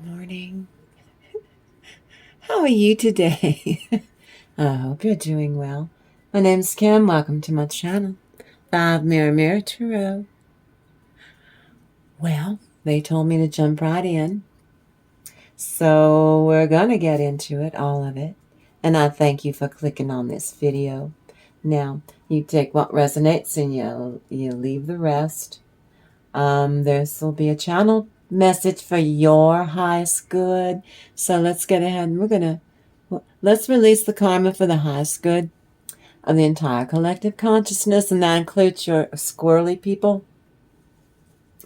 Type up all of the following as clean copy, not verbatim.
morning. How are you today? I hope you're doing well. My name's Kim. Welcome to my channel, 5 Mirror Tarot. Well, they told me to jump right in, so we're going to get into it, all of it. And I thank you for clicking on this video. Now, you take what resonates and you leave the rest. This will be a channel message for your highest good. So let's get ahead and let's release the karma for the highest good of the entire collective consciousness, and that includes your squirrely people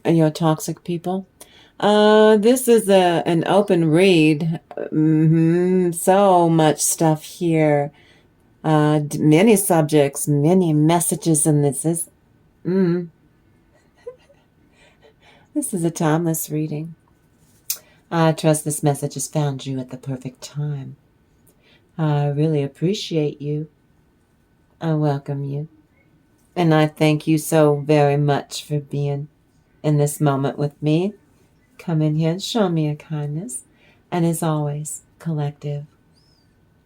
and your toxic people. This is an open read. So much stuff here. Many subjects, many messages, and this is a timeless reading. I trust this message has found you at the perfect time. I really appreciate you. I welcome you. And I thank you so very much for being in this moment with me. Come in here and show me a kindness. And as always, collective,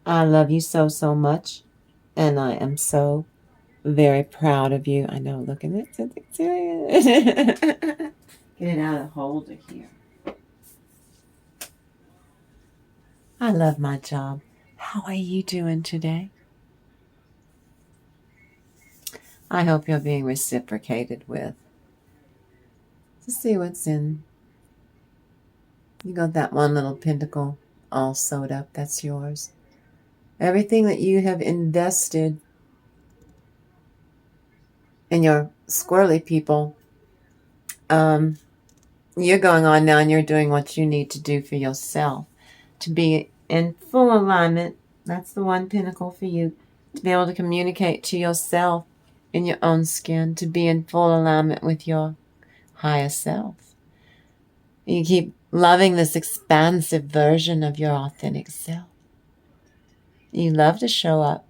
I love you so, so much. And I am so very proud of you. I know, look at it. Get it out of the holder here. I love my job. How are you doing today? I hope you're being reciprocated with. To see what's in. You got that one little pentacle all sewed up. That's yours. Everything that you have invested in your squirrely people, you're going on now and you're doing what you need to do for yourself. To be in full alignment. That's the one pinnacle for you. To be able to communicate to yourself in your own skin. To be in full alignment with your higher self. You keep loving this expansive version of your authentic self. You love to show up.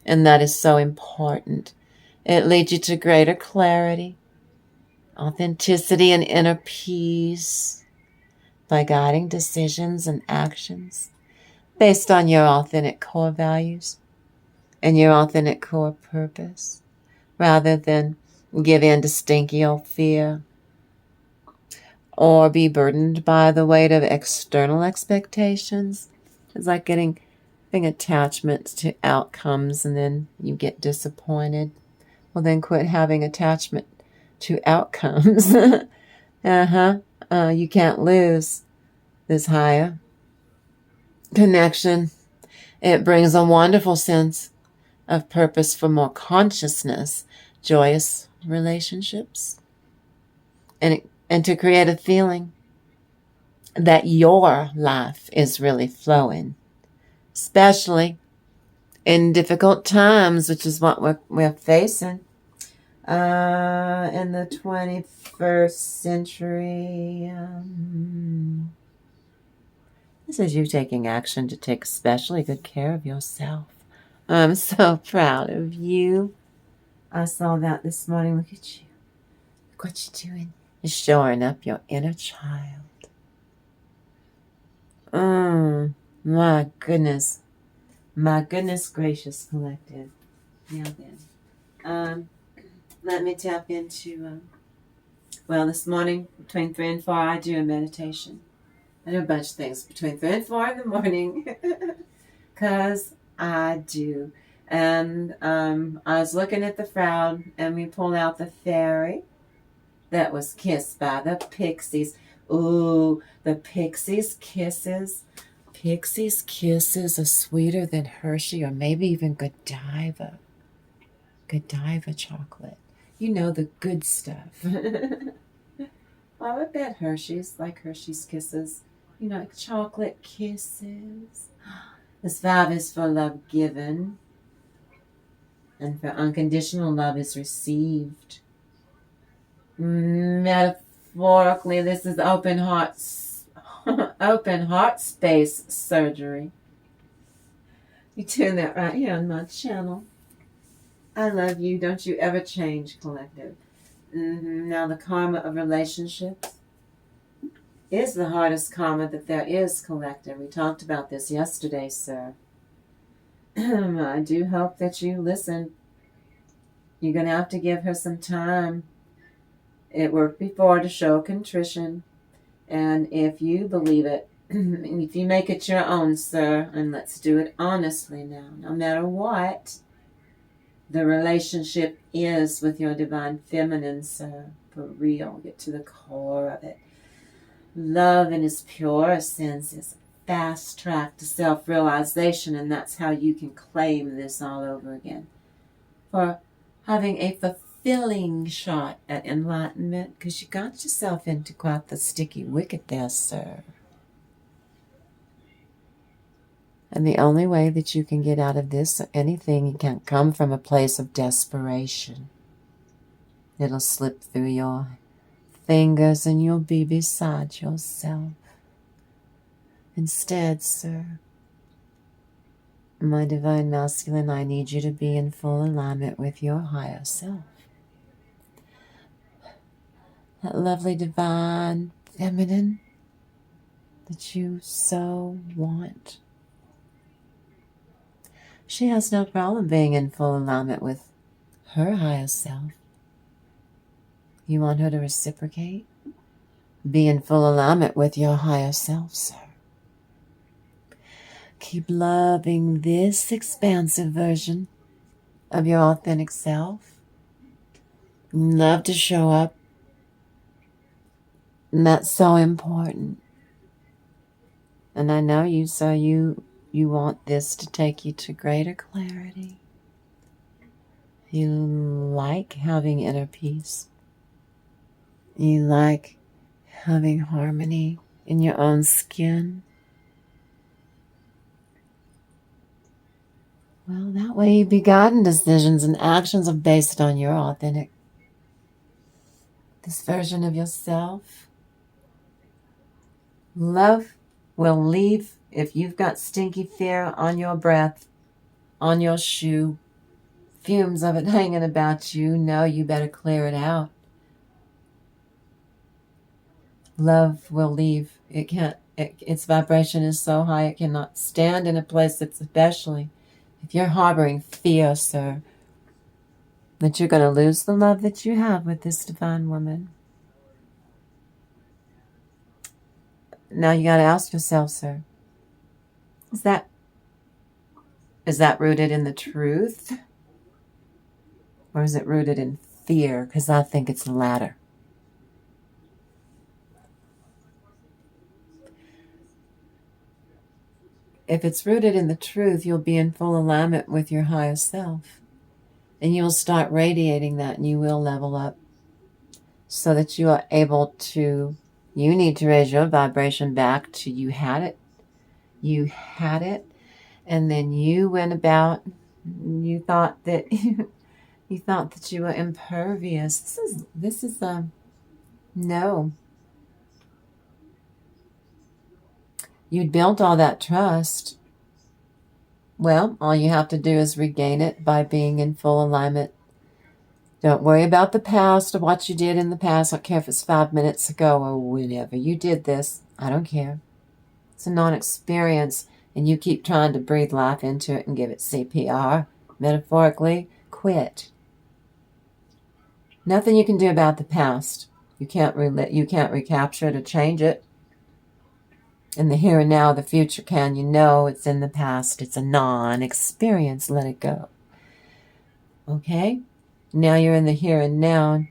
And that is so important. It leads you to greater clarity, authenticity, and inner peace by guiding decisions and actions based on your authentic core values and your authentic core purpose, rather than give in to stinky old fear or be burdened by the weight of external expectations. It's like getting attachments to outcomes and then you get disappointed. Well, then quit having attachment to outcomes. You can't lose this higher connection. It brings a wonderful sense of purpose for more consciousness, joyous relationships, and to create a feeling that your life is really flowing, especially in difficult times, which is what we're facing in the 21st century. This is you taking action to take especially good care of yourself. I'm so proud of you. I saw that this morning. Look at you. Look what you're doing. You're shoring up your inner child. My goodness. My goodness gracious, collective. Now then. Let me tap into, this morning between 3 and 4, I do a meditation. I do a bunch of things between 3 and 4 in the morning. Because I do. And I was looking at the frown, and we pulled out the fairy that was kissed by the pixies. Ooh, the pixies' kisses. Pixies' kisses are sweeter than Hershey or maybe even Godiva. Godiva chocolate. You know, the good stuff. I bet Hershey's, like Hershey's Kisses. You know, like chocolate kisses. This 5 is for love given. And for unconditional love is received. Metaphorically, this is open heart space surgery. You tune that right here on my channel. I love you. Don't you ever change, collective. Now the karma of relationships. is the hardest karma that there is, collector. We talked about this yesterday, sir. I do hope that you listen. You're going to have to give her some time. It worked before to show contrition. And if you believe it, if you make it your own, sir, and let's do it honestly now, no matter what the relationship is with your divine feminine, sir, for real, get to the core of it. Love in its purest sense is a fast track to self-realization, and that's how you can claim this all over again. For having a fulfilling shot at enlightenment, because you got yourself into quite the sticky wicket there, sir. And the only way that you can get out of this or anything, it can't come from a place of desperation. It'll slip through your fingers and you'll be beside yourself. Instead, sir, my divine masculine, I need you to be in full alignment with your higher self. That lovely divine feminine that you so want. She has no problem being in full alignment with her higher self. You want her to reciprocate? Be in full alignment with your higher self, sir. Keep loving this expansive version of your authentic self. Love to show up. And that's so important. And I know you, so you want this to take you to greater clarity. You like having inner peace. You like having harmony in your own skin. Well, that way you be guiding decisions and actions are based on your authentic, this version of yourself. Love will leave if you've got stinky fear on your breath, on your shoe, fumes of it hanging about you. No, you better clear it out. Love will leave. It can't. Its vibration is so high it cannot stand in a place that's, especially if you're harboring fear, sir, that you're going to lose the love that you have with this divine woman. Now you got to ask yourself, sir, is that rooted in the truth? Or is it rooted in fear? Because I think it's the latter. If it's rooted in the truth, you'll be in full alignment with your higher self. And you'll start radiating that, and you will level up so that you are able to, you need to raise your vibration back to you had it. You had it. And then you went about, you thought that you thought that you were impervious. This is no. You'd built all that trust. Well, all you have to do is regain it by being in full alignment. Don't worry about the past or what you did in the past. I don't care if it's 5 minutes ago or whenever you did this. I don't care. It's a non-experience, and you keep trying to breathe life into it and give it CPR. Metaphorically, quit. Nothing you can do about the past. You can't recapture it or change it. In the here and now, the future can. You know it's in the past. It's a non-experience. Let it go. Okay? Now you're in the here and now,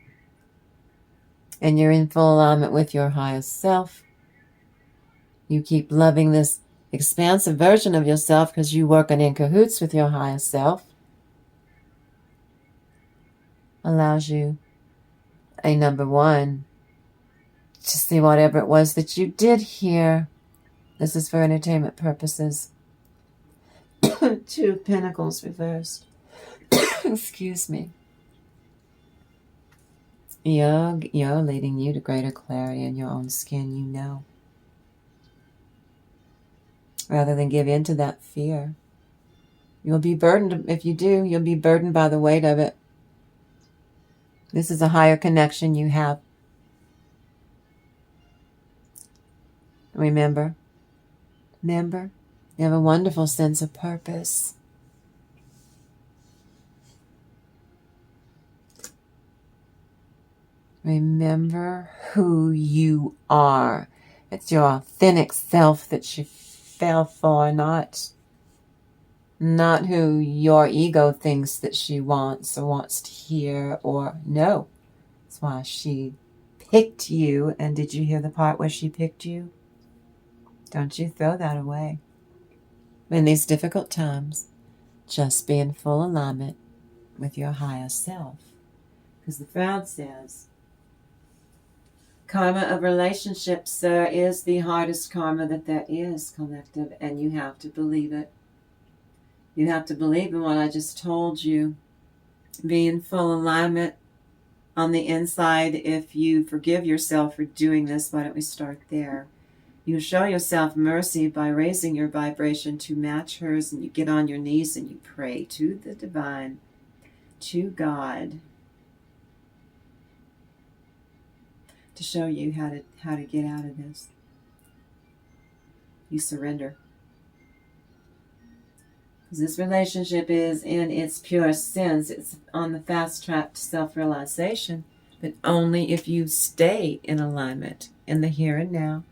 and you're in full alignment with your highest self. You keep loving this expansive version of yourself because you working in cahoots with your highest self. Allows you, number one, to see whatever it was that you did here. This is for entertainment purposes. 2 of Pentacles reversed. Excuse me. You're leading you to greater clarity in your own skin, you know. Rather than give in to that fear. You'll be burdened, if you do, you'll be burdened by the weight of it. This is a higher connection you have. Remember, you have a wonderful sense of purpose. Remember who you are. It's your authentic self that you fell for, not who your ego thinks that she wants or wants to hear or know. That's why she picked you. And did you hear the part where she picked you? Don't you throw that away. In these difficult times, just be in full alignment with your higher self. Because the Shroud says, karma of relationships, sir, is the hardest karma that there is, collective, and you have to believe it. You have to believe in what I just told you. Be in full alignment on the inside. If you forgive yourself for doing this, why don't we start there? You show yourself mercy by raising your vibration to match hers, and you get on your knees and you pray to the divine, to God, to show you how to get out of this. You surrender. Because this relationship is in its pure sense. It's on the fast track to self-realization, but only if you stay in alignment in the here and now.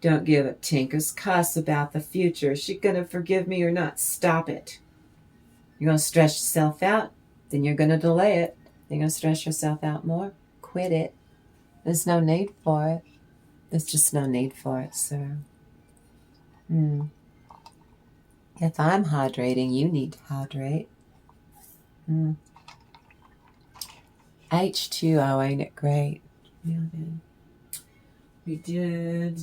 Don't give a tinker's cuss about the future. Is she going to forgive me or not? Stop it. You're going to stress yourself out, then you're going to delay it. Then you're going to stress yourself out more. Quit it. There's no need for it. There's just no need for it, sir. If I'm hydrating, you need to hydrate. H2O, ain't it great? Yeah, then. We did.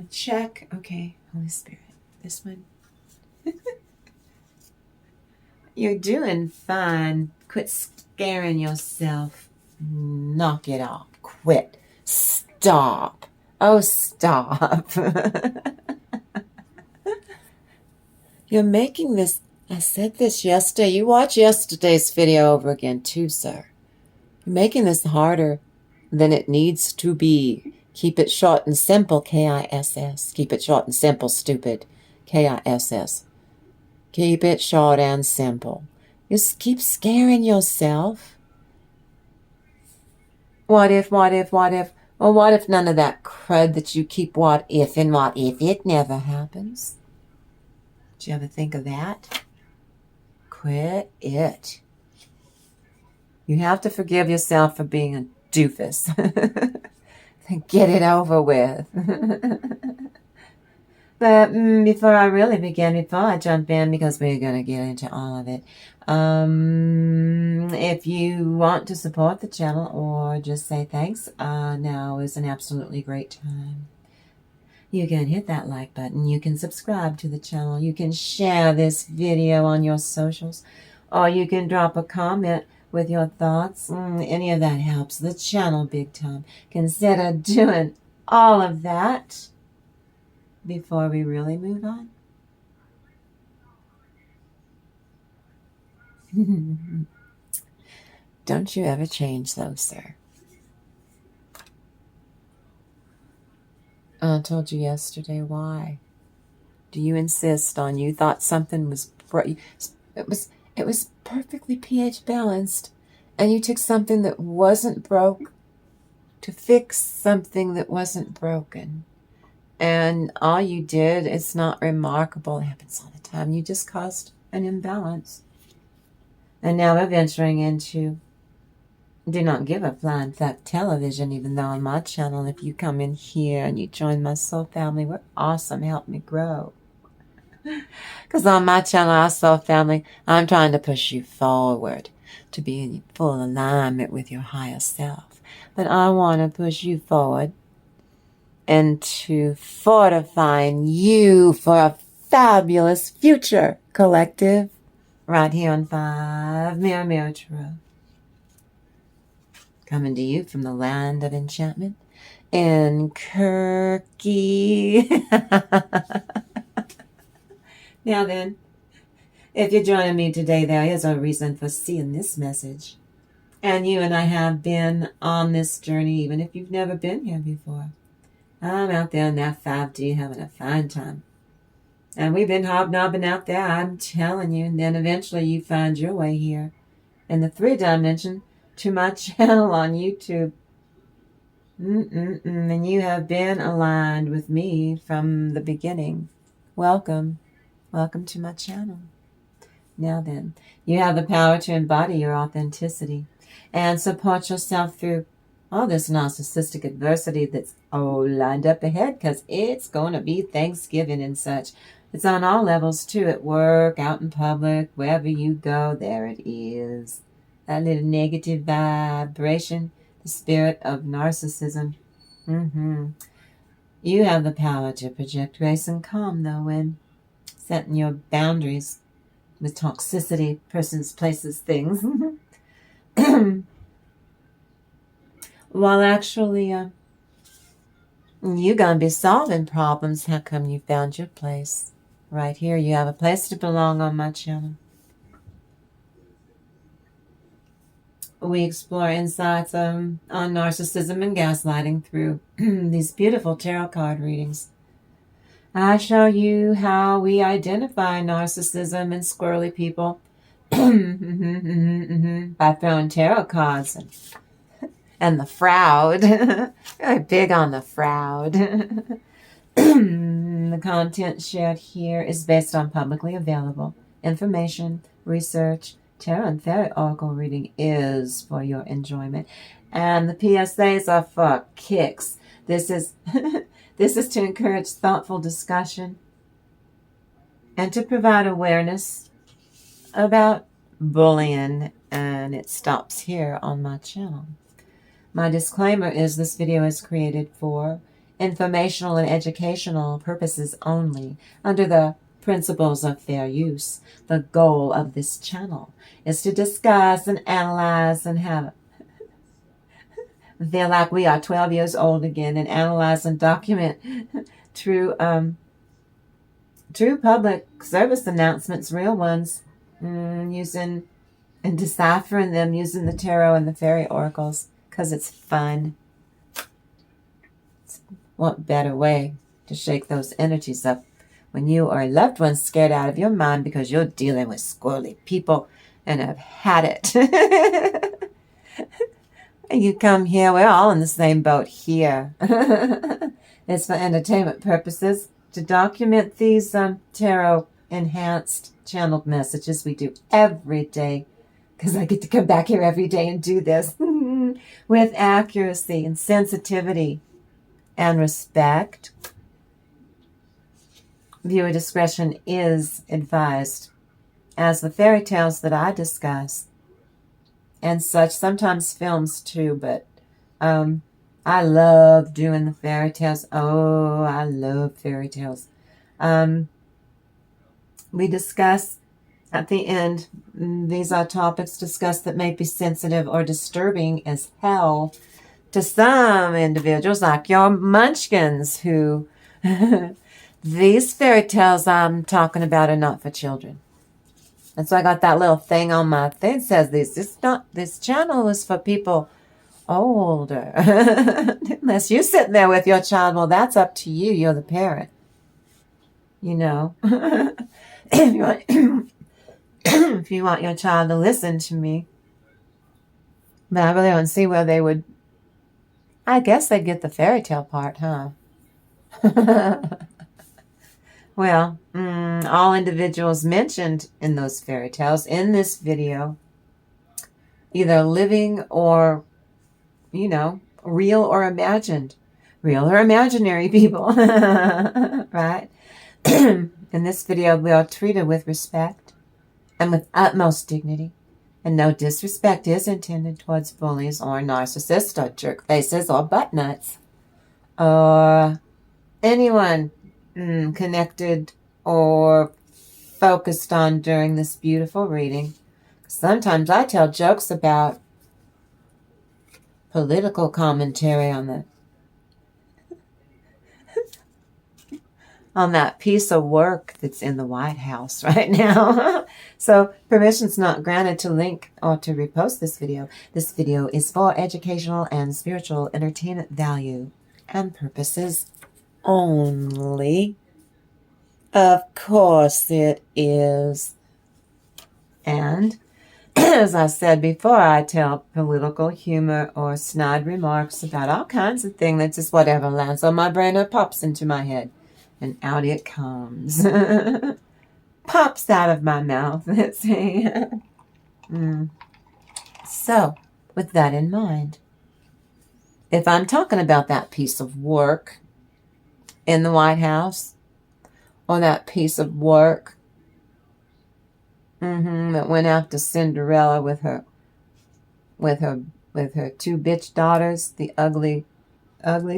Check. Okay, Holy Spirit. This one. You're doing fine. Quit scaring yourself. Knock it off. Quit. Stop. Oh, stop. You're making this. I said this yesterday. You watch yesterday's video over again too, sir. You're making this harder than it needs to be. Keep it short and simple, KISS. Keep it short and simple, stupid, KISS. Keep it short and simple. Just keep scaring yourself. What if? Well, what if none of that crud that you keep what if it never happens? Did you ever think of that? Quit it. You have to forgive yourself for being a doofus. Get it over with. But before I jump in, because we're going to get into all of it, if you want to support the channel or just say thanks, now is an absolutely great time. You can hit that like button. You can subscribe to the channel. You can share this video on your socials, or you can drop a comment with your thoughts. Any of that helps the channel big time. Consider doing all of that before we really move on. Don't you ever change though, sir. I told you yesterday why. Do you insist on you thought something was it was perfectly pH balanced, and you took something that wasn't broke to fix something that wasn't broken. And all you did, it's not remarkable, it happens all the time, you just caused an imbalance. And now we're venturing into do not give a flying fuck television, even though on my channel, if you come in here and you join my soul family, we're awesome, help me grow. Because on my channel, our soul family, I'm trying to push you forward to be in full alignment with your higher self. But I want to push you forward into fortifying you for a fabulous future, collective, right here on 5 Mirror Truth. Coming to you from the land of enchantment in Kirky. Now then, if you're joining me today, there is a reason for seeing this message. And you and I have been on this journey, even if you've never been here before. I'm out there in that 5D having a fine time. And we've been hobnobbing out there, I'm telling you. And then eventually you find your way here in the 3 dimension to my channel on YouTube. And you have been aligned with me from the beginning. Welcome. Welcome to my channel. Now then, you have the power to embody your authenticity and support yourself through all this narcissistic adversity that's all lined up ahead, because it's going to be Thanksgiving and such. It's on all levels too, at work, out in public, wherever you go, there it is. That little negative vibration, the spirit of narcissism. You have the power to project grace and calm, though, when setting your boundaries with toxicity, persons, places, things. While actually you're going to be solving problems. How come you found your place? Right here, you have a place to belong on my channel. We explore insights on narcissism and gaslighting through these beautiful tarot card readings. I show you how we identify narcissism and squirrely people by throwing tarot cards and the fraud. Really big on the fraud. The content shared here is based on publicly available information, research. Tarot and Fairy Oracle reading is for your enjoyment. And the PSAs are for kicks. This is this is to encourage thoughtful discussion and to provide awareness about bullying, and it stops here on my channel. My disclaimer is this video is created for informational and educational purposes only, under the principles of fair use. The goal of this channel is to discuss and analyze and have feel like we are 12 years old again, and analyze and document true public service announcements, real ones, using and deciphering them using the tarot and the fairy oracles, because it's fun. What better way to shake those energies up when you or a loved one scared out of your mind because you're dealing with squirrely people and have had it. And you come here, we're all in the same boat here. It's for entertainment purposes to document these tarot enhanced channeled messages we do every day, because I get to come back here every day and do this with accuracy and sensitivity and respect. Viewer discretion is advised, as the fairy tales that I discuss and such, sometimes films too, but I love doing the fairy tales. Oh, I love fairy tales. We discuss at the end, these are topics discussed that may be sensitive or disturbing as hell to some individuals, like your munchkins, who these fairy tales I'm talking about are not for children. And so I got that little thing on my thing that says this channel is for people older. Unless you're sitting there with your child, well, that's up to you. You're the parent. You know. If you want your child to listen to me. But I really don't see where they would. I guess they'd get the fairy tale part, huh? Well, all individuals mentioned in those fairy tales in this video, either living or, real or imagined. Real or imaginary people, right? In this video, we are treated with respect and with utmost dignity. And no disrespect is intended towards bullies or narcissists or jerk faces or butt nuts. Or anyone connected or focused on during this beautiful reading. Sometimes I tell jokes about political commentary on that piece of work that's in the White House right now. So permission's not granted to link or to repost this video. This video is for educational and spiritual entertainment value and purposes only. Of course it is. And as I said before, I tell political humor or snide remarks about all kinds of things. That's just whatever lands on my brain or pops into my head. And out it comes. Pops out of my mouth. Let's see. So, with that in mind, if I'm talking about that piece of work in the White House, or that piece of work that went after Cinderella with her two bitch daughters, the ugly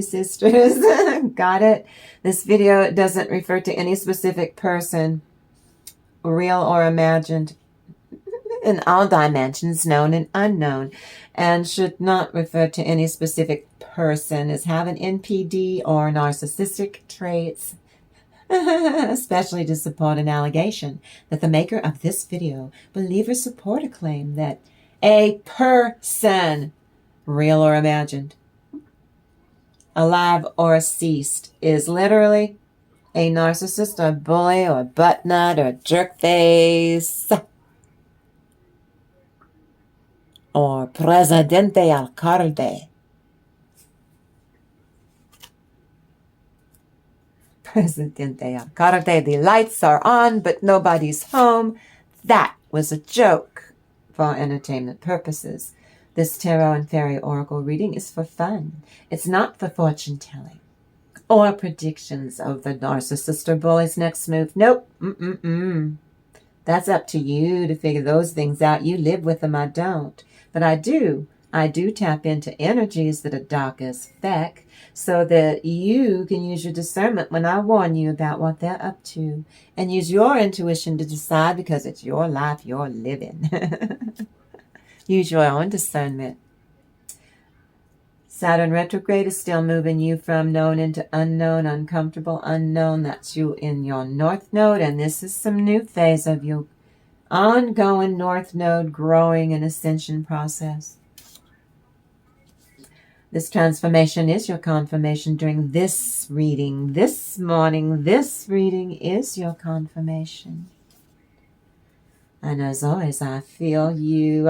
sisters. Got it? This video doesn't refer to any specific person, real or imagined, in all dimensions, known and unknown, and should not refer to any specific person as having NPD or narcissistic traits, especially to support an allegation that the maker of this video believe or support a claim that a person, real or imagined, alive or deceased, is literally a narcissist or bully or butt nut or jerk face or presidente alcalde. Presidente alcalde, the lights are on but nobody's home. That was a joke for entertainment purposes. This tarot and fairy oracle reading is for fun. It's not for fortune telling or predictions of the narcissist or bully's next move. Nope. That's up to you to figure those things out. You live with them, I don't. But I do tap into energies that are dark as feck so that you can use your discernment when I warn you about what they're up to, and use your intuition to decide, because it's your life you're living. Use your own discernment. Saturn retrograde is still moving you from known into unknown, uncomfortable, unknown. That's you in your North Node, and this is some new phase of your ongoing North Node growing and ascension process. This transformation is your confirmation during this reading. This morning, this reading is your confirmation. And as always, I feel you,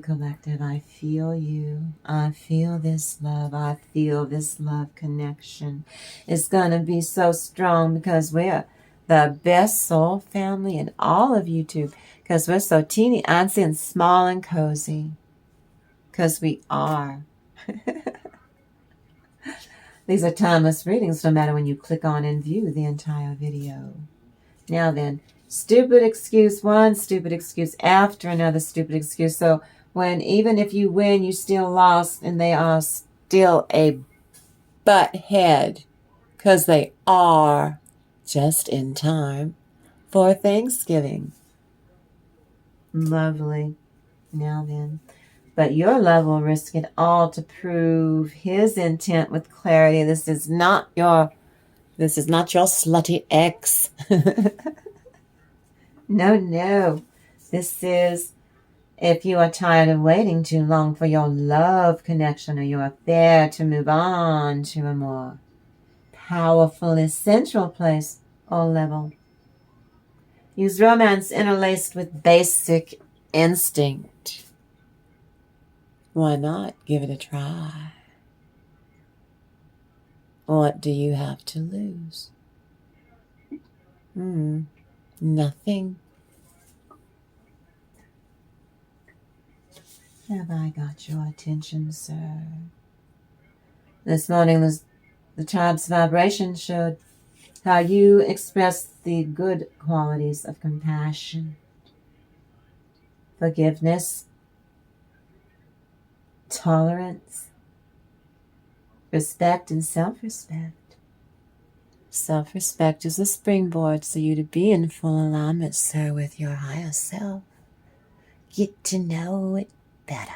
collective. I feel you. I feel this love. I feel this love connection. It's going to be so strong because we're the best soul family in all of YouTube, because we're so teeny, antsy, and small and cozy. Because we are. These are timeless readings no matter when you click on and view the entire video. Now then, stupid excuse one, stupid excuse after another stupid excuse. So even if you win, you still lost, and they are still a butt head, because they are just in time for Thanksgiving. Lovely. Now then. But your love will risk it all to prove his intent with clarity. This is not your slutty ex. No. This is if you are tired of waiting too long for your love connection or your affair to move on to a more powerful, essential place or level. Use romance interlaced with basic instinct. Why not give it a try? What do you have to lose? Nothing. Have I got your attention, sir? This morning, the tribe's vibration showed how you express the good qualities of compassion, forgiveness, tolerance, respect, and self-respect. Self-respect is a springboard for you to be in full alignment, sir, with your higher self. Get to know it better.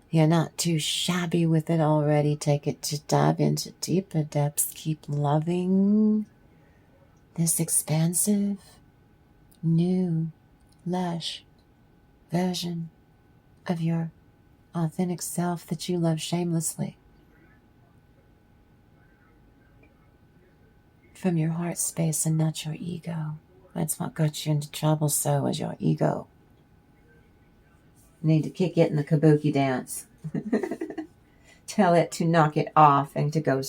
You're not too shabby with it already. Take it to dive into deeper depths. Keep loving this expansive, new, lush version of your authentic self that you love shamelessly. from your heart space and not your ego. That's what got you into trouble, so was your ego. You need to kick it in the kabuki dance. Tell it to knock it off and to go,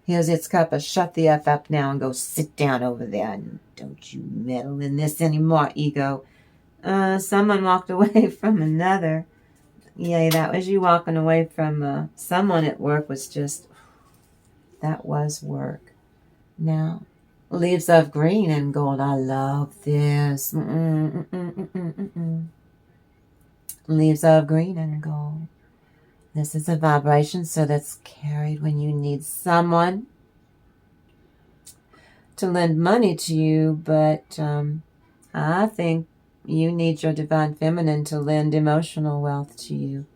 here's its cuppa, shut the F up now and go sit down over there and don't you meddle in this anymore, ego. Someone walked away from another. Yay, that was you walking away from someone at work. Was just, that was work. Now, leaves of green and gold. I love this. Leaves of green and gold. This is a vibration, so that's carried when you need someone to lend money to you, but I think you need your divine feminine to lend emotional wealth to you.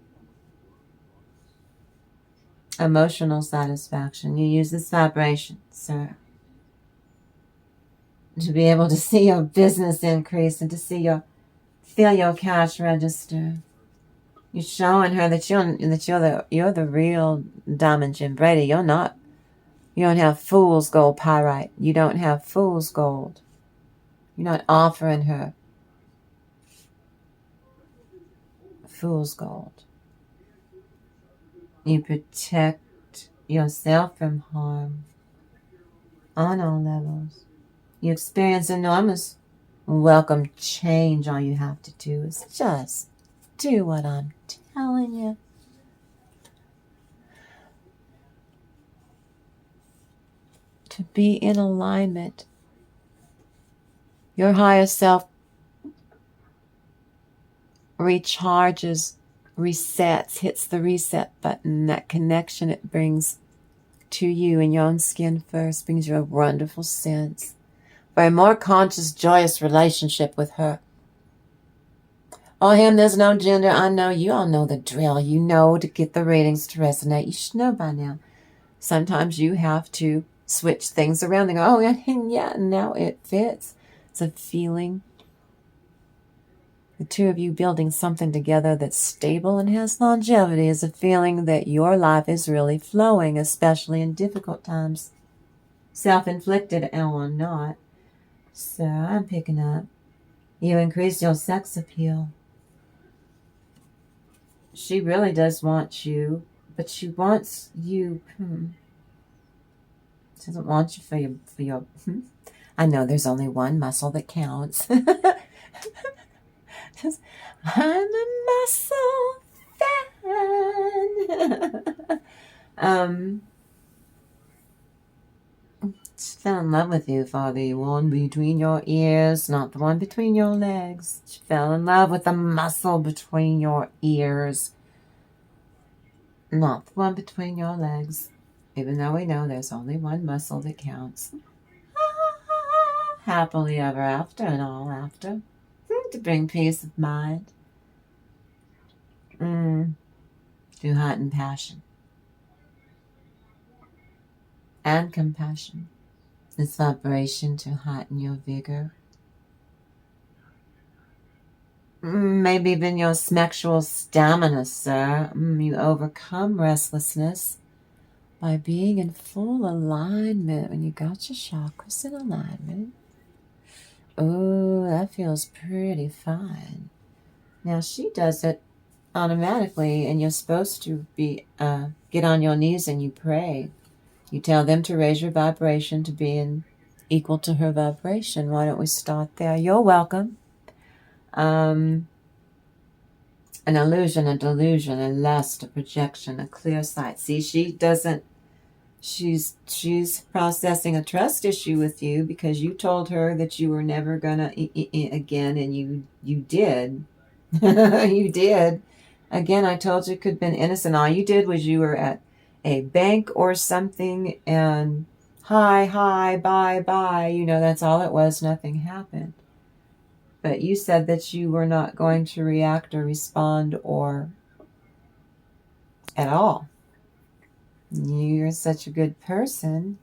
Emotional satisfaction. You use this vibration, sir, to be able to see your business increase and to see feel your cash register. You're showing her that you're the real Diamond Gem Brady. You don't have fool's gold pyrite. You don't have fool's gold. You're not offering her fool's gold. You protect yourself from harm on all levels. You experience enormous welcome change. All you have to do is just do what I'm telling you. To be in alignment. Your higher self recharges, resets, hits the reset button. That connection it brings to you in your own skin first brings you a wonderful sense for a more conscious, joyous relationship with her. Oh, him, there's no gender. I know. You all know the drill. You know to get the ratings to resonate. You should know by now. Sometimes you have to switch things around and go, oh, yeah, now it fits. It's a feeling. The two of you building something together that's stable and has longevity is a feeling that your life is really flowing, especially in difficult times. Self-inflicted or not. So I'm picking up. You increase your sex appeal. She really does want you, but she wants you. She doesn't want you for your. I know there's only one muscle that counts. I'm a muscle fan. She fell in love with you for the one between your ears, not the one between your legs. She fell in love with the muscle between your ears, not the one between your legs. Even though we know there's only one muscle that counts. Happily ever after and all after. To bring peace of mind. Through heart and passion. And compassion. This vibration to heighten your vigor. Maybe even your sexual stamina, sir. You overcome restlessness by being in full alignment. When you got your chakras in alignment. Oh, that feels pretty fine. Now she does it automatically, and you're supposed to be get on your knees and you pray. You tell them to raise your vibration to be equal to her vibration. Why don't we start there? You're welcome. An illusion, a delusion, a lust, a projection, a clear sight. See, she doesn't. She's processing a trust issue with you because you told her that you were never gonna again, and you did. You did. Again, I told you it could have been innocent. All you did was you were at a bank or something and hi, bye. You know, that's all it was. Nothing happened. But you said that you were not going to react or respond or at all. You're such a good person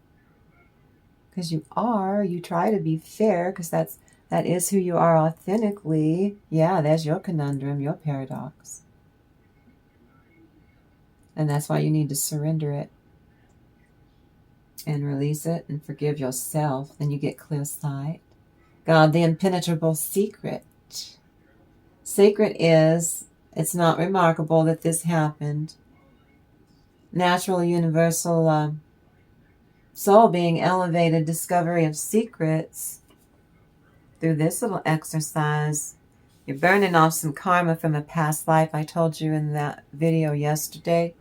because you are. You try to be fair because that is who you are authentically. Yeah, there's your conundrum, your paradox. And that's why you need to surrender it. and release it and forgive yourself, then you get clear sight. God, the impenetrable secret. Secret is, it's not remarkable that this happened. Natural, universal soul being elevated, discovery of secrets through this little exercise. You're burning off some karma from a past life. I told you in that video yesterday.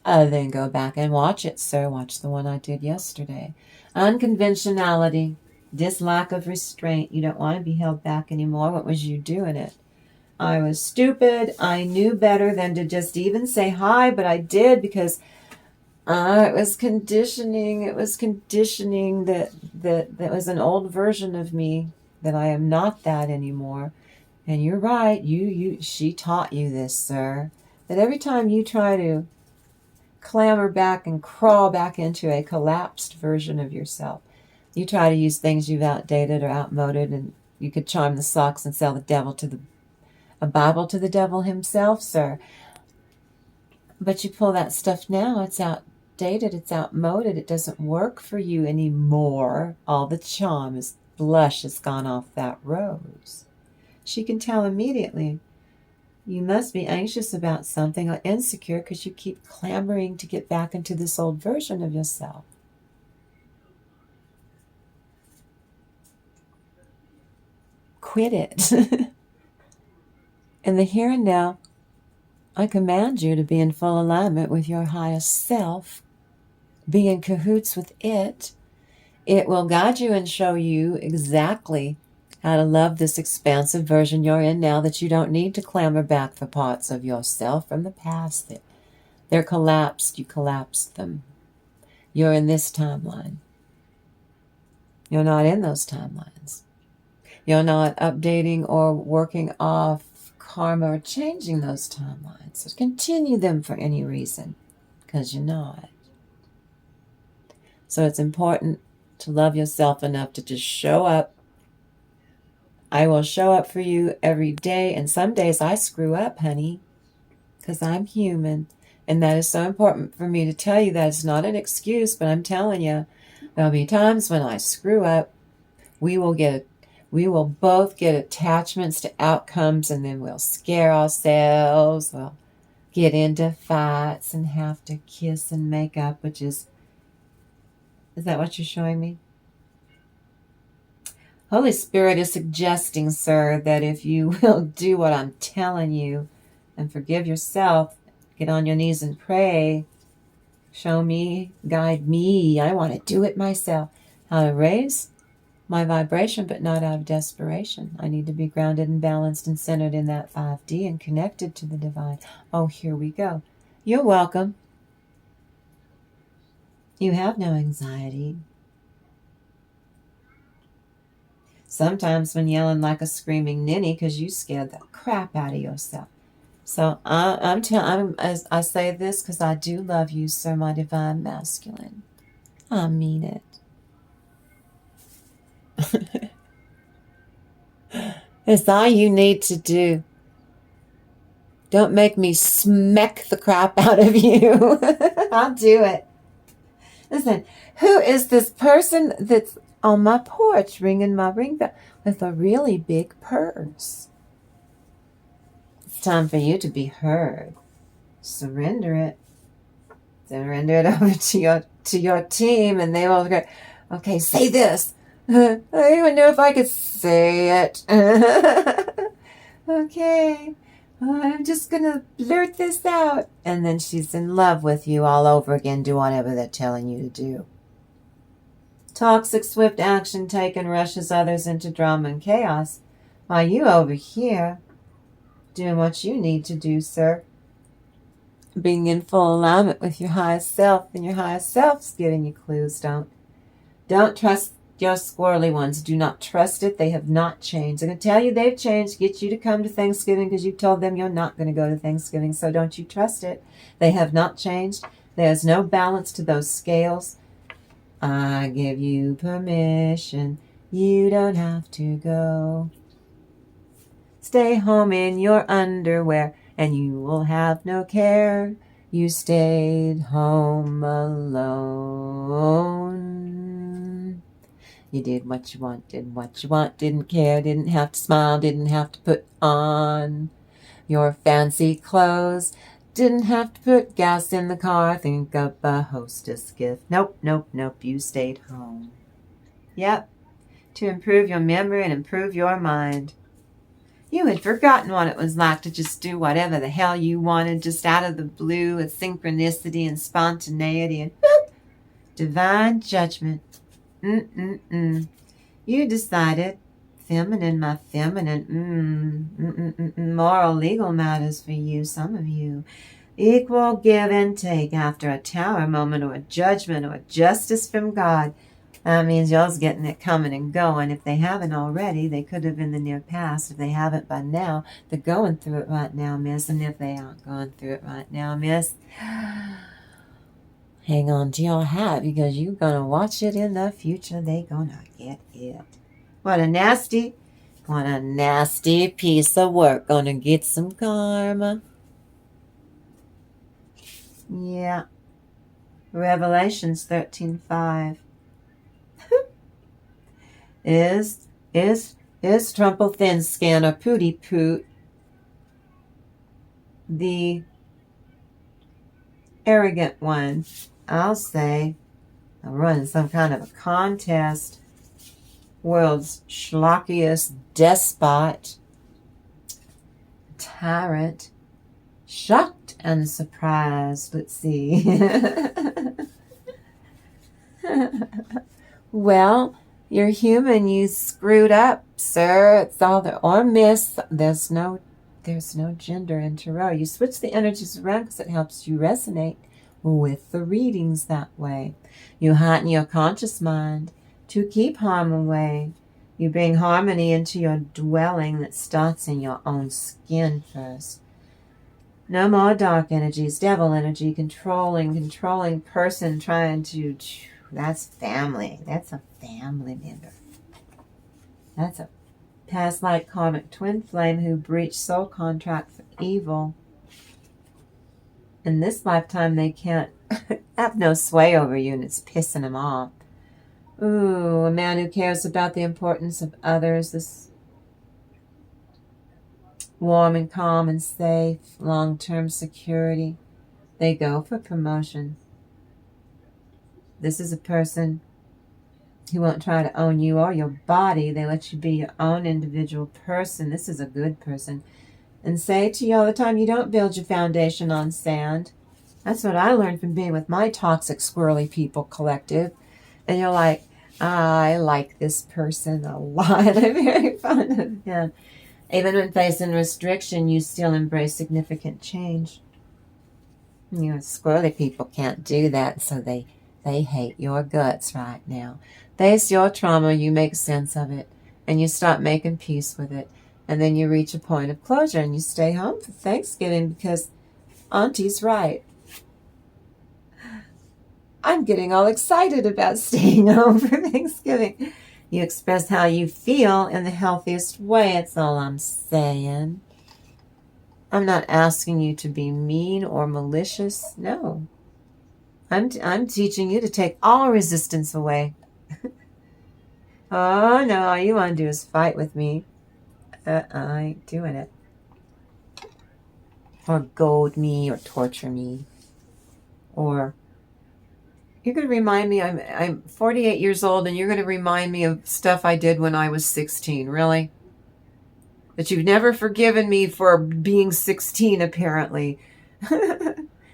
Then go back and watch it, sir. Watch the one I did yesterday. Unconventionality, this lack of restraint. You don't want to be held back anymore. What was you doing it? I was stupid. I knew better than to just even say hi, but I did because it was conditioning. It was conditioning that was an old version of me, that I am not that anymore. And you're right. She taught you this, sir. That every time you try to clamber back and crawl back into a collapsed version of yourself, you try to use things you've outdated or outmoded, and you could charm the socks and sell a Bible to the devil himself, sir. But you pull that stuff now, it's outdated, it's outmoded, it doesn't work for you anymore. All the charm, is blush has gone off that rose. She can tell immediately. You must be anxious about something or insecure because you keep clamoring to get back into this old version of yourself. Quit it. In the here and now, I command you to be in full alignment with your highest self. Be in cahoots with it. It will guide you and show you exactly how to love this expansive version you're in now, that you don't need to clamor back for parts of yourself from the past. They're collapsed. You collapsed them. You're in this timeline. You're not in those timelines. You're not updating or working off karma or changing those timelines. So continue them for any reason, because you're not. So it's important to love yourself enough to just show up. I will show up for you every day, and some days I screw up, honey, because I'm human. And that is so important for me to tell you. That it's not an excuse, but I'm telling you, there'll be times when I screw up. We will both get attachments to outcomes, and then we'll scare ourselves. We'll get into fights and have to kiss and make up, which is that what you're showing me? Holy Spirit is suggesting, sir, that if you will do what I'm telling you and forgive yourself, get on your knees and pray, show me, guide me. I want to do it myself. How to raise my vibration, but not out of desperation. I need to be grounded and balanced and centered in that 5D and connected to the divine. Oh, here we go. You're welcome. You have no anxiety. Sometimes when yelling like a screaming ninny because you scared the crap out of yourself. So as I say this because I do love you, sir, my divine masculine. I mean it. It's all you need to do. Don't make me smack the crap out of you. I'll do it. Listen, who is this person that's on my porch ringing my ring bell with a really big purse? It's time for you to be heard. Surrender it. Surrender it over to your team, and they will go, okay, say this. I don't even know if I could say it. Okay, I'm just going to blurt this out. And then she's in love with you all over again. Do whatever they're telling you to do. Toxic, swift action taken rushes others into drama and chaos, while you over here doing what you need to do, sir. Being in full alignment with your highest self, and your highest self's giving you clues. Don't trust your squirrely ones. Do not trust it. They have not changed. I'm going to tell you they've changed, get you to come to Thanksgiving because you told them you're not going to go to Thanksgiving, so don't you trust it. They have not changed. There's no balance to those scales. I give you permission. You don't have to go. Stay home in your underwear, and you will have no care. You stayed home alone. You did what you want, didn't care, didn't have to smile, didn't have to put on your fancy clothes, didn't have to put gas in the car, think of a hostess gift. Nope, nope, nope, you stayed home. Yep, to improve your memory and improve your mind. You had forgotten what it was like to just do whatever the hell you wanted, just out of the blue, with synchronicity and spontaneity and divine judgment. You decided, feminine, my feminine, moral, legal matters for you, some of you. Equal give and take after a tower moment or a judgment or a justice from God. That means y'all's getting it coming and going. If they haven't already, they could have in the near past. If they haven't by now, they're going through it right now, miss. And if they aren't going through it right now, miss, hang on to your hat because you're going to watch it in the future. They going to get it. What a nasty piece of work. Going to get some karma. Yeah. Revelations 13:5. Is Trumple Thin Skin or Pooty Poot the arrogant one? I'll say, I'm running some kind of a contest. World's schlockiest despot, tyrant, shocked and surprised. Let's see. Well, you're human. You screwed up, sir. It's all there, or miss. There's no gender in tarot. You switch the energies around because it helps you resonate with the readings that way. You heighten your conscious mind to keep harm away. You bring harmony into your dwelling that starts in your own skin first. No more dark energies, devil energy, controlling person trying to... That's family. That's a family member. That's a past life karmic twin flame who breached soul contract for evil. In this lifetime, they can't have no sway over you, and it's pissing them off. Ooh, a man who cares about the importance of others. This warm and calm and safe, long-term security. They go for promotion. This is a person who won't try to own you or your body. They let you be your own individual person. This is a good person. And say to you all the time, you don't build your foundation on sand. That's what I learned from being with my toxic, squirrely people collective. And you're like, I like this person a lot. I'm very fond of him. Even when facing restriction, you still embrace significant change. You know, squirrely people can't do that, so they hate your guts right now. Face your trauma, you make sense of it, and you start making peace with it. And then you reach a point of closure, and you stay home for Thanksgiving because Auntie's right. I'm getting all excited about staying home for Thanksgiving. You express how you feel in the healthiest way. That's all I'm saying. I'm not asking you to be mean or malicious. No. I'm teaching you to take all resistance away. Oh, no, all you want to do is fight with me. I ain't doing it. Or goad me or torture me. Or you're going to remind me, I'm 48 years old, and you're going to remind me of stuff I did when I was 16. Really? That you've never forgiven me for being 16, apparently.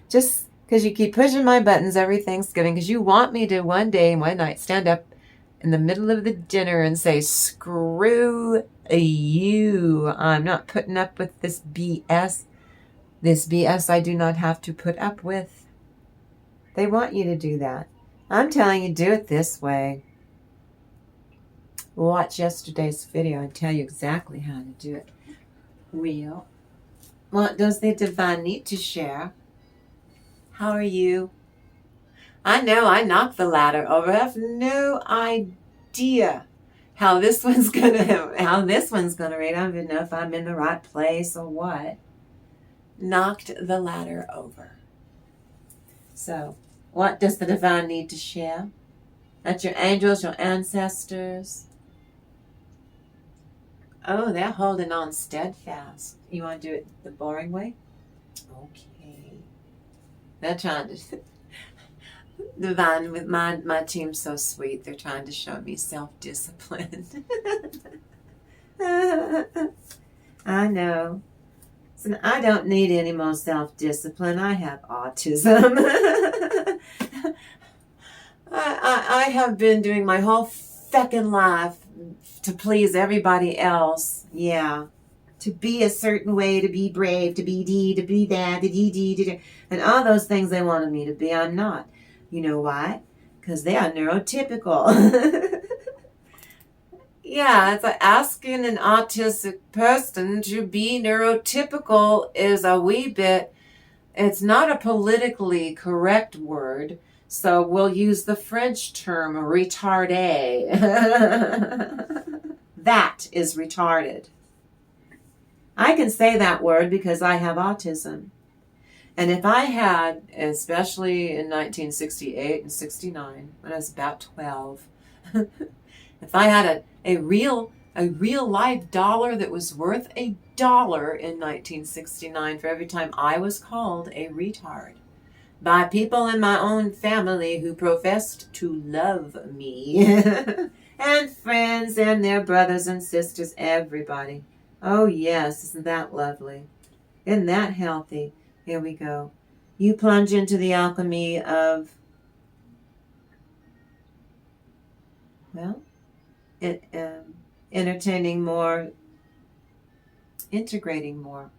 Just because you keep pushing my buttons every Thanksgiving, because you want me to one day and one night stand up in the middle of the dinner and say, screw you. I'm not putting up with this BS. This BS I do not have to put up with. They want you to do that. I'm telling you, do it this way. Watch yesterday's video and tell you exactly how to do it. Well, what does the divine need to share? How are you? I know I knocked the ladder over. I have no idea how this one's gonna read. I don't even know if I'm in the right place or what. Knocked the ladder over. So, what does the divine need to share? That's your angels, your ancestors. Oh, they're holding on steadfast. You want to do it the boring way? Okay. They're trying to... Divine, with my team's so sweet. They're trying to show me self-discipline. I know. So I don't need any more self-discipline. I have autism. I have been doing my whole feckin' life to please everybody else. Yeah. To be a certain way, to be brave, to be that, and all those things they wanted me to be. I'm not. You know why? Because they are neurotypical. Yeah, it's like asking an autistic person to be neurotypical is a wee bit, it's not a politically correct word, so we'll use the French term retardé. That is retarded. I can say that word because I have autism. And if I had, especially in 1968 and 69, when I was about 12, if I had a real live dollar that was worth $1 in 1969 for every time I was called a retard by people in my own family who professed to love me, and friends and their brothers and sisters, everybody. Oh yes, isn't that lovely? Isn't that healthy? Here we go. You plunge into the alchemy of, well, entertaining more, integrating more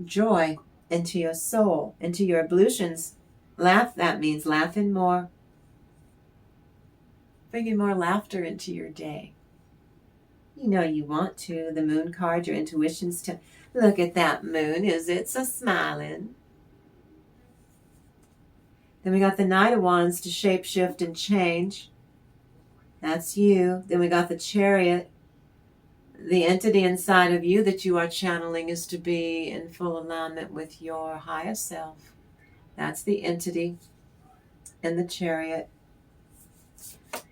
joy into your soul, into your ablutions. Laugh, that means laughing more. Bringing more laughter into your day. You know you want to. The moon card, your intuition's to look at that moon. It's a smiling. Then we got the Knight of Wands to shape, shift, and change. That's you. Then we got the Chariot. The entity inside of you that you are channeling is to be in full alignment with your higher self. That's the entity in the Chariot.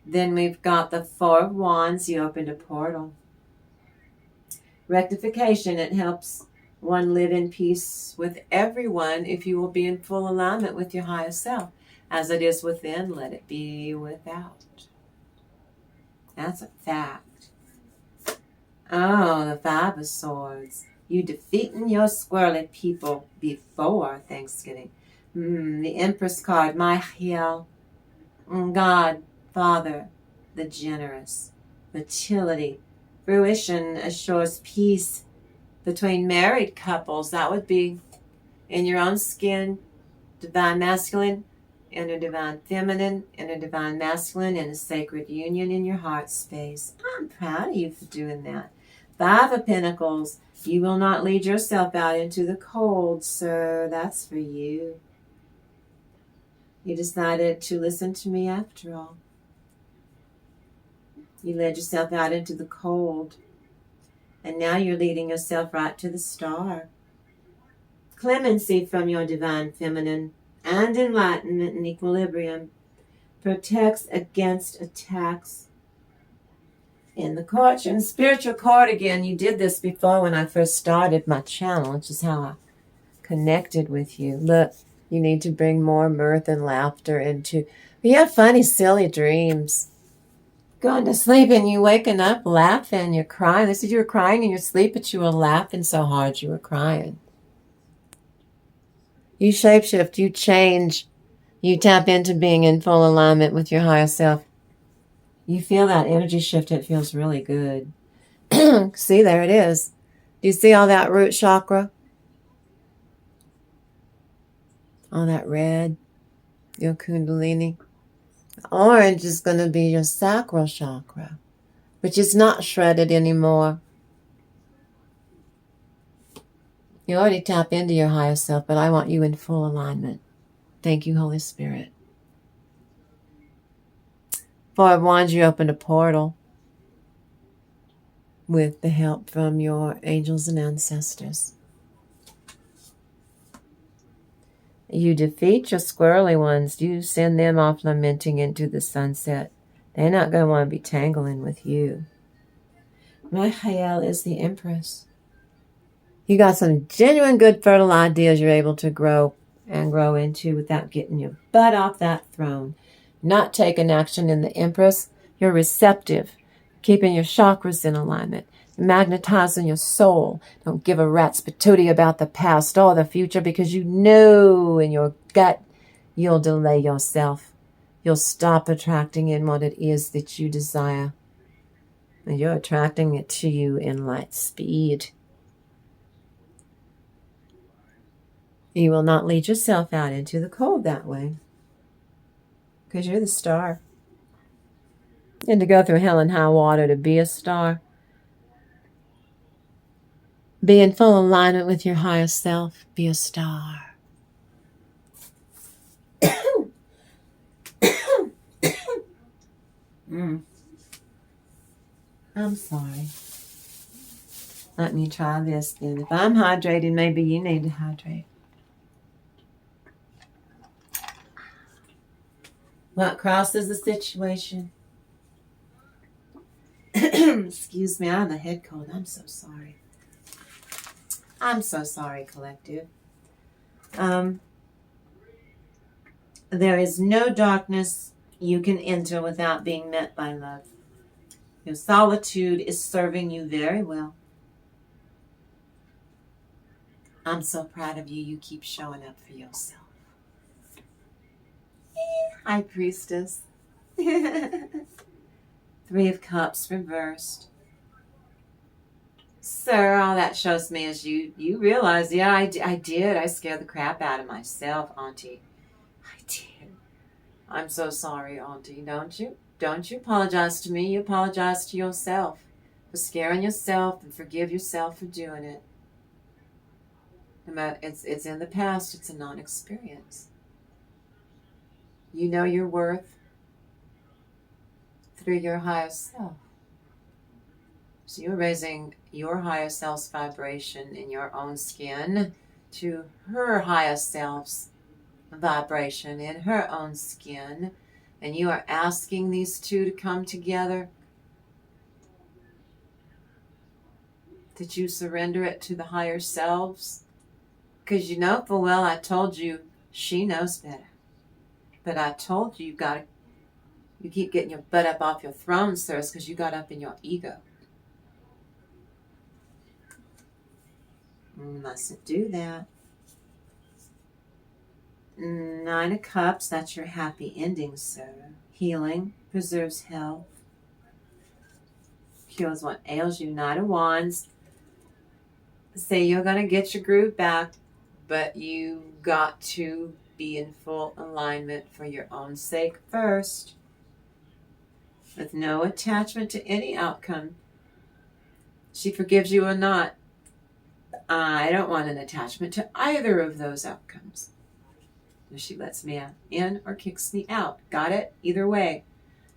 Then we've got the Four of Wands. You opened a portal. Rectification. It helps one live in peace with everyone if you will be in full alignment with your higher self. As it is within, let it be without. That's a fact. Oh, the Five of Swords. You defeating your squirrely people before Thanksgiving. The Empress card, Michael. God, Father, the generous. Fertility. Fruition assures peace between married couples. That would be in your own skin, divine masculine, inner divine feminine, inner divine masculine, and a sacred union in your heart space. I'm proud of you for doing that. Five of Pentacles. You will not lead yourself out into the cold, sir. That's for you. You decided to listen to me after all. You led yourself out into the cold. And now you're leading yourself right to the star. Clemency from your divine feminine and enlightenment and equilibrium protects against attacks. In the court, in spiritual court again, you did this before when I first started my channel, which is how I connected with you. Look, you need to bring more mirth and laughter into, you have funny, silly dreams. Going to sleep and you waking up laughing, you're crying. They said you were crying in your sleep, but you were laughing so hard you were crying. You shapeshift, you change, you tap into being in full alignment with your higher self. You feel that energy shift, it feels really good. See, there it is. Do you see all that root chakra? All that red, your kundalini. Orange is going to be your sacral chakra, which is not shredded anymore. You already tap into your higher self, but I want you in full alignment. Thank you, Holy Spirit. Four of Wands, you opened a portal with the help from your angels and ancestors. You defeat your squirrely ones. You send them off lamenting into the sunset. They're not going to want to be tangling with you. Michael is the Empress. You got some genuine good fertile ideas you're able to grow into without getting your butt off that throne. Not taking action in the Empress. You're receptive, keeping your chakras in alignment, magnetizing your soul. Don't give a rat's patootie about the past or the future, because you know in your gut you'll delay yourself. You'll stop attracting in what it is that you desire. And you're attracting it to you in light speed. You will not lead yourself out into the cold that way, because you're the star. And to go through hell and high water to be a star, be in full alignment with your higher self, be a star. I'm sorry. Let me try this then. If I'm hydrated, maybe you need to hydrate. What crosses the situation? Excuse me, I have a head cold. I'm so sorry. I'm so sorry, collective. There is no darkness you can enter without being met by love. Your solitude is serving you very well. I'm so proud of you. You keep showing up for yourself. High Priestess. 3 of Cups reversed. Sir, all that shows me is you realize, yeah, I did. I scared the crap out of myself, Auntie. I did. I'm so sorry, Auntie. Don't you apologize to me. You apologize to yourself for scaring yourself, and forgive yourself for doing it. It's in the past. It's a non-experience. You know your worth through your higher self. So you're raising your higher self's vibration in your own skin to her higher self's vibration in her own skin. And you are asking these two to come together. Did you surrender it to the higher selves? Because you know full well I told you she knows better. But I told you you keep getting your butt up off your throne, sirs, because you got up in your ego. You mustn't do that. 9 of Cups, that's your happy ending, sir. Healing, preserves health, cures what ails you. 9 of Wands, say you're going to get your groove back, but you got to be in full alignment for your own sake first, with no attachment to any outcome. She forgives you or not, I don't want an attachment to either of those outcomes. If she lets me in or kicks me out. Got it? Either way.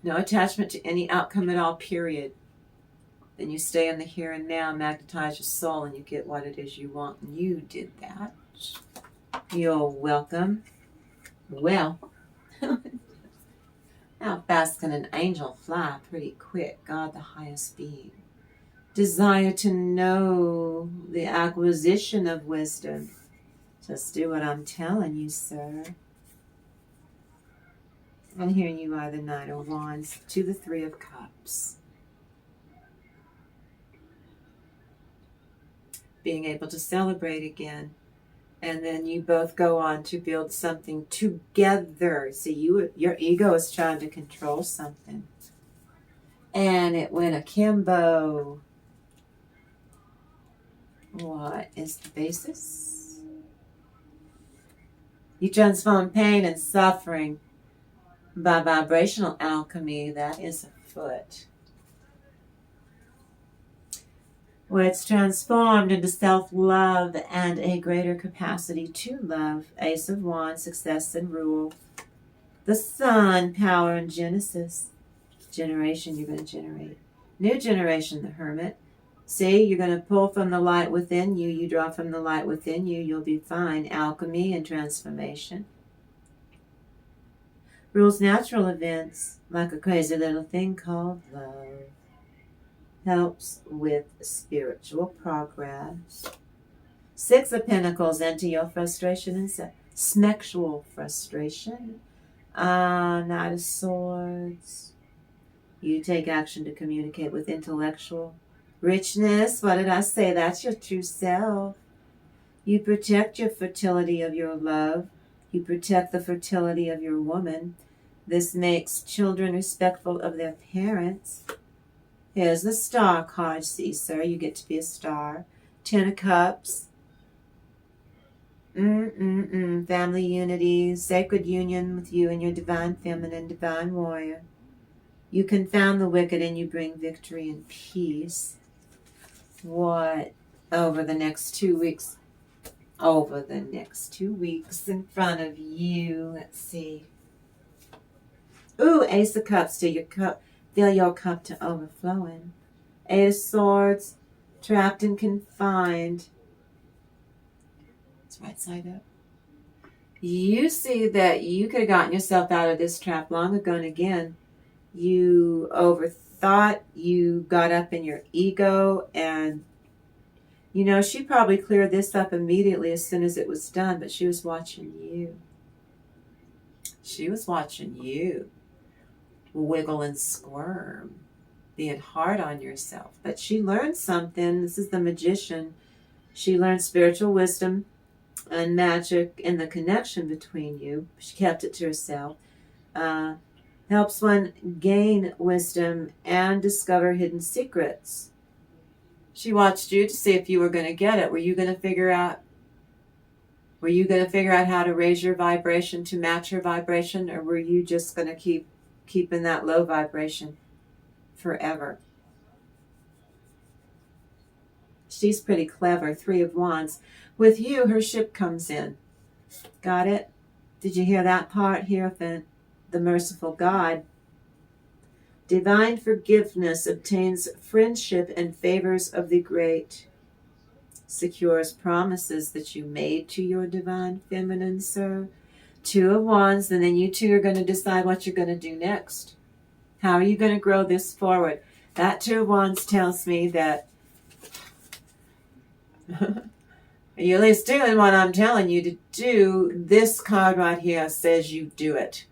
No attachment to any outcome at all, period. Then you stay in the here and now, magnetize your soul, and you get what it is you want. And you did that. You're welcome. Well, how fast can an angel fly? Pretty quick. God, the highest being. Desire to know, the acquisition of wisdom. Just do what I'm telling you, sir. And here you are, the 9 of Wands to the 3 of Cups. Being able to celebrate again. And then you both go on to build something together. See, your ego is trying to control something. And it went akimbo. What is the basis? You transform pain and suffering by vibrational alchemy. That is afoot. Where it's transformed into self-love and a greater capacity to love. Ace of Wands, success and rule. The Sun, power and Genesis. Generation you're going to generate. New generation, the Hermit. See, you're going to pull from the light within you. You draw from the light within you. You'll be fine. Alchemy and transformation. Rules natural events like a crazy little thing called love. Helps with spiritual progress. Six of Pentacles, enter your frustration and sexual frustration. Knight of Swords. You take action to communicate with intellectual richness. What did I say? That's your true self. You protect your fertility of your love. You protect the fertility of your woman. This makes children respectful of their parents. Here's the Star card. See, sir, you get to be a star. 10 of Cups. Family unity, sacred union with you and your divine feminine, divine warrior. You confound the wicked and you bring victory and peace. What over the next 2 weeks? Over the next 2 weeks in front of you. Let's see. Ooh, Ace of Cups. Fill your cup to overflowing. Eight of Swords. Trapped and confined. It's right side up. You see that you could have gotten yourself out of this trap long ago, and again, you overthought, you got up in your ego, and you know, she probably cleared this up immediately as soon as it was done, but she was watching you. She was watching you wiggle and squirm, being hard on yourself. But she learned something. This is the Magician. She learned spiritual wisdom and magic and the connection between you. She kept it to herself. Helps one gain wisdom and discover hidden secrets. She watched you to see if you were going to get it. Were you going to figure out how to raise your vibration to match her vibration, or were you just going to keep in that low vibration forever? She's pretty clever. 3 of Wands. With you, her ship comes in. Got it? Did you hear that part? Hierophant, the merciful God. Divine forgiveness obtains friendship and favors of the great. Secures promises that you made to your divine feminine, sir. 2 of Wands, and then you two are going to decide what you're going to do next. How are you going to grow this forward? That 2 of Wands tells me that you're at least doing what I'm telling you to do. This card right here says you do it.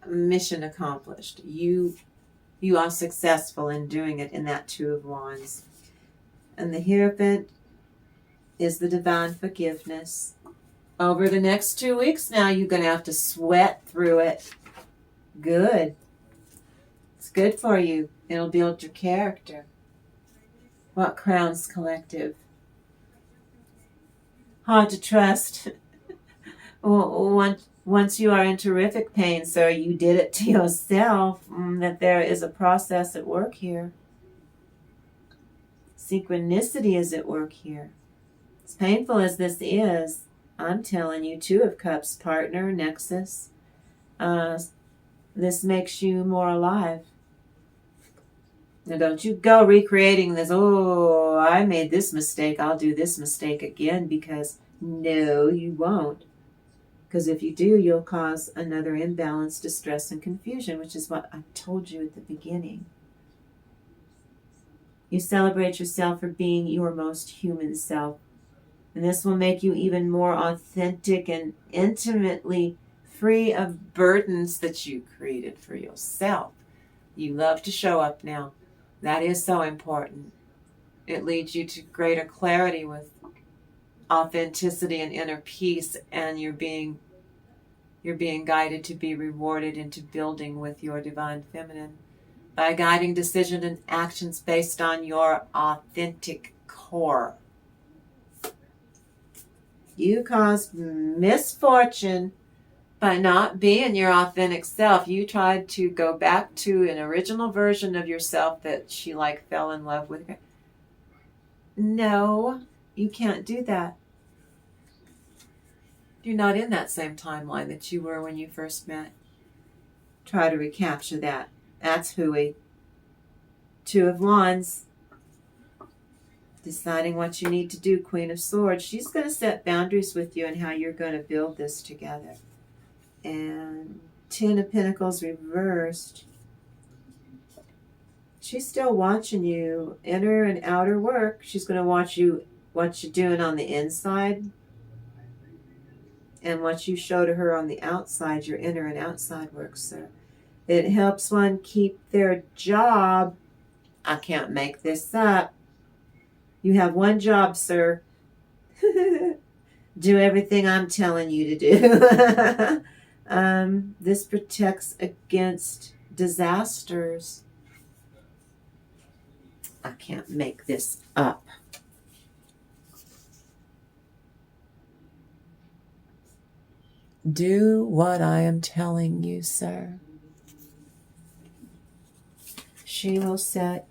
Mission accomplished. You are successful in doing it in that 2 of Wands. And the Hierophant is the divine forgiveness. Over the next 2 weeks now, you're going to have to sweat through it. Good. It's good for you. It'll build your character. What crowns collective? Hard to trust. Once you are in terrific pain, sir, you did it to yourself, that there is a process at work here. Synchronicity is at work here. As painful as this is, I'm telling you, 2 of Cups, partner, nexus. This makes you more alive. Now don't you go recreating this, oh, I made this mistake, I'll do this mistake again, because no, you won't. Because if you do, you'll cause another imbalance, distress, and confusion, which is what I told you at the beginning. You celebrate yourself for being your most human self. And this will make you even more authentic and intimately free of burdens that you created for yourself. You love to show up now. That is so important. It leads you to greater clarity with authenticity and inner peace, and you're being guided to be rewarded into building with your divine feminine by guiding decisions and actions based on your authentic core. You caused misfortune by not being your authentic self. You tried to go back to an original version of yourself that she fell in love with. No, you can't do that. You're not in that same timeline that you were when you first met. Try to recapture that. That's hooey. Two of Wands, deciding what you need to do. Queen of Swords, she's going to set boundaries with you and how you're going to build this together. And Ten of Pentacles reversed, she's still watching you, inner and outer work. She's going to watch you, what you're doing on the inside and what you show to her on the outside, your inner and outside work, sir. It helps one keep their job. I can't make this up. You have one job, sir. Do everything I'm telling you to do. This protects against disasters. I can't make this up. Do what I am telling you, sir. She will set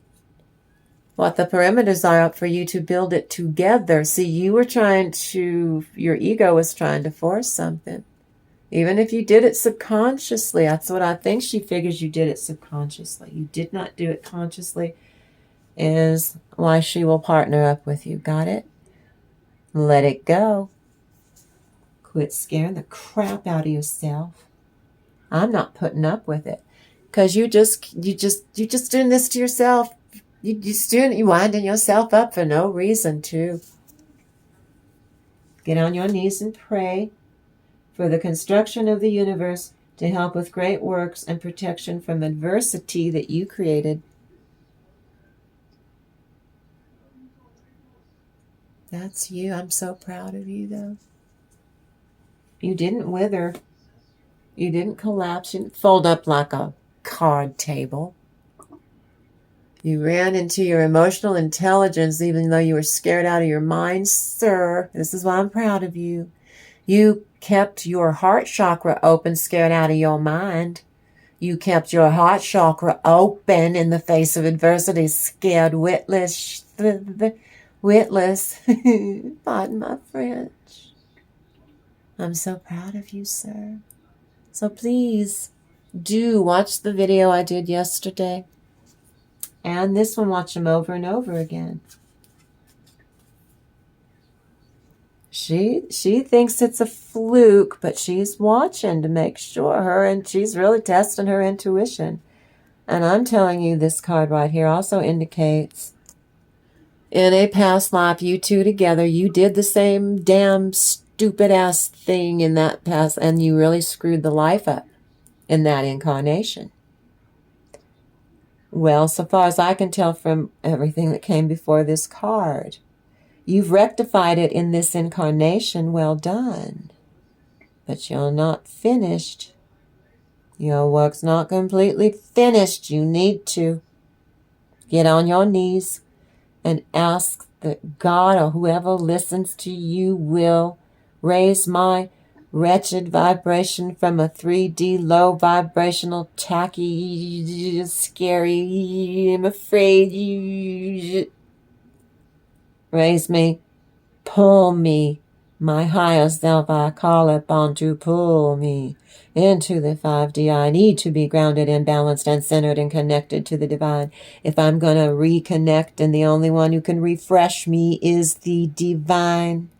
what the perimeters are up for you to build it together. See, you were trying to, your ego was trying to force something. Even if you did it subconsciously, that's what I think she figures you did it subconsciously. You did not do it consciously, is why she will partner up with you. Got it? Let it go. Quit scaring the crap out of yourself. I'm not putting up with it. Because you just doing this to yourself. You winding yourself up for no reason to. Get on your knees and pray for the construction of the universe to help with great works and protection from adversity that you created. That's you. I'm so proud of you, though. You didn't wither. You didn't collapse. You didn't fold up like a card table. You ran into your emotional intelligence even though you were scared out of your mind, sir. This is why I'm proud of you. You kept your heart chakra open, scared out of your mind. You kept your heart chakra open in the face of adversity, scared witless. Witless. Pardon my French. I'm so proud of you, sir. So please do watch the video I did yesterday. And this one, watch them over and over again. She thinks it's a fluke, but she's watching to make sure and she's really testing her intuition. And I'm telling you, this card right here also indicates in a past life, you two together, you did the same damn stupid ass thing in that past, and you really screwed the life up in that incarnation. Well, so far as I can tell from everything that came before this card, you've rectified it in this incarnation. Well done. But you're not finished. Your work's not completely finished. You need to get on your knees and ask that God or whoever listens to you will raise my wretched vibration from a 3D low vibrational, tacky, scary, I'm afraid. Raise me, pull me, my higher self I call upon to pull me into the 5D. I need to be grounded and balanced and centered and connected to the divine. If I'm going to reconnect, and the only one who can refresh me is the divine,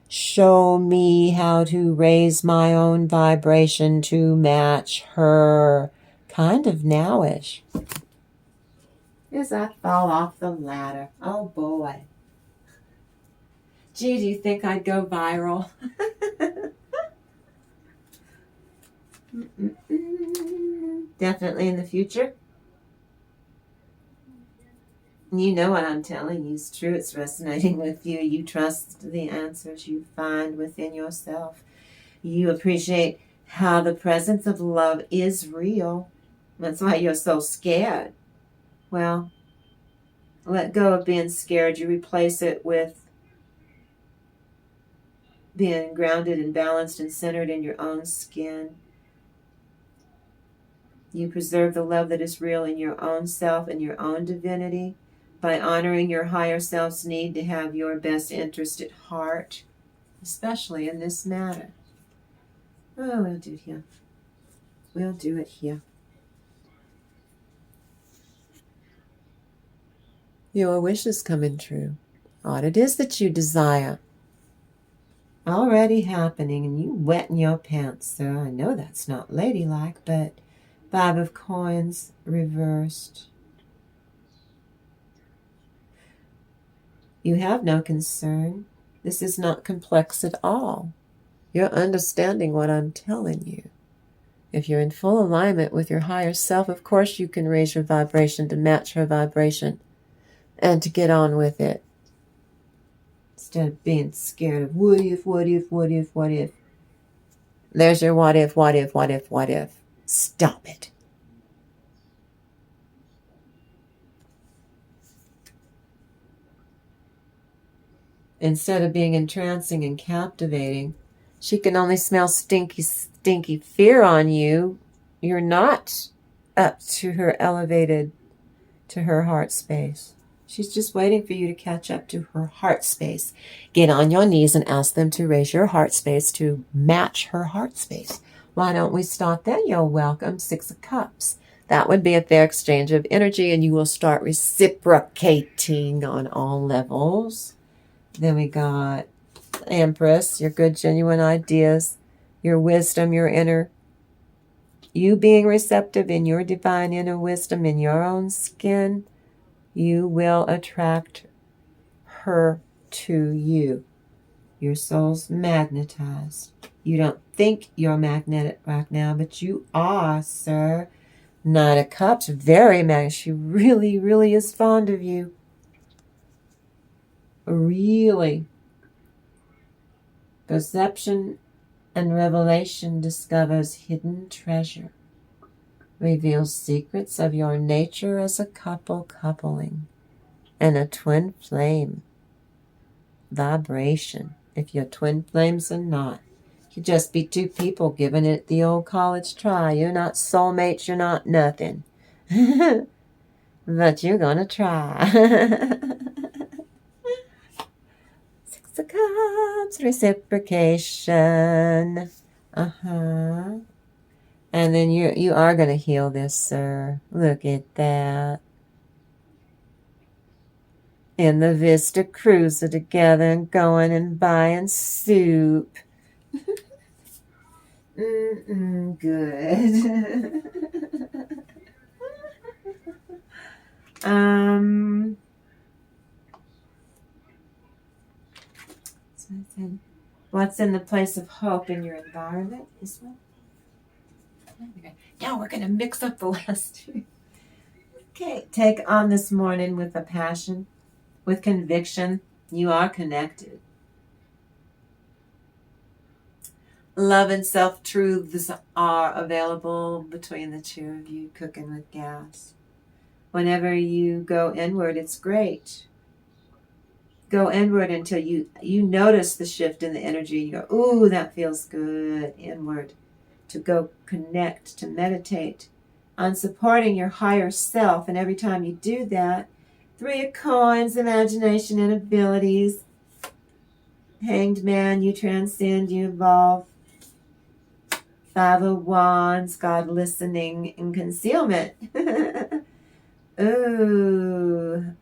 show me how to raise my own vibration to match her. Kind of nowish. As I fall off the ladder. Oh boy. Gee, do you think I'd go viral? Definitely in the future. You know what I'm telling you is true. It's resonating with you. You trust the answers you find within yourself. You appreciate how the presence of love is real. That's why you're so scared. Well, let go of being scared. You replace it with being grounded and balanced and centered in your own skin. You preserve the love that is real in your own self and your own divinity by honoring your higher self's need to have your best interest at heart, especially in this matter. Oh, we'll do it here. We'll do it here. Your wish is coming true. What it is that you desire. Already happening, and you wetting your pants, sir. I know that's not ladylike, but 5 of coins reversed. You have no concern. This is not complex at all. You're understanding what I'm telling you. If you're in full alignment with your higher self, of course you can raise your vibration to match her vibration and to get on with it. Instead of being scared of what if, what if, what if, what if. There's your what if, what if, what if, what if. Stop it. Instead of being entrancing and captivating, she can only smell stinky, stinky fear on you. You're not up to her elevated, to her heart space. She's just waiting for you to catch up to her heart space. Get on your knees and ask them to raise your heart space to match her heart space. Why don't we start that? You're welcome. 6 of Cups. That would be a fair exchange of energy, and you will start reciprocating on all levels. Then we got Empress, your good, genuine ideas, your wisdom, your inner, you being receptive in your divine inner wisdom in your own skin. You will attract her to you. Your soul's magnetized. You don't think you're magnetic right now, but you are, sir. 9 of Cups, very magnetic. She really, really is fond of you. Really. Perception and revelation discovers hidden treasure. Reveals secrets of your nature as a couple coupling. And a twin flame vibration. If you're twin flames or not. You just be 2 people giving it the old college try. You're not soulmates, you're not nothing. But you're gonna try. 6 of Cups, reciprocation. And then you are gonna heal this, sir. Look at that. In the Vista Cruiser together and going and buying soup. Good. So I said, what's in the place of hope in your environment? This one? Now we're going to mix up the last 2. Okay, take on this morning with a passion, with conviction. You are connected. Love and self-truths are available between the 2 of you, cooking with gas. Whenever you go inward, it's great. Go inward until you notice the shift in the energy. You go, ooh, that feels good. Inward. To go connect, to meditate on supporting your higher self. And every time you do that, 3 of Coins, imagination and abilities. Hanged Man, you transcend, you evolve. 5 of Wands, God listening and concealment. Ooh.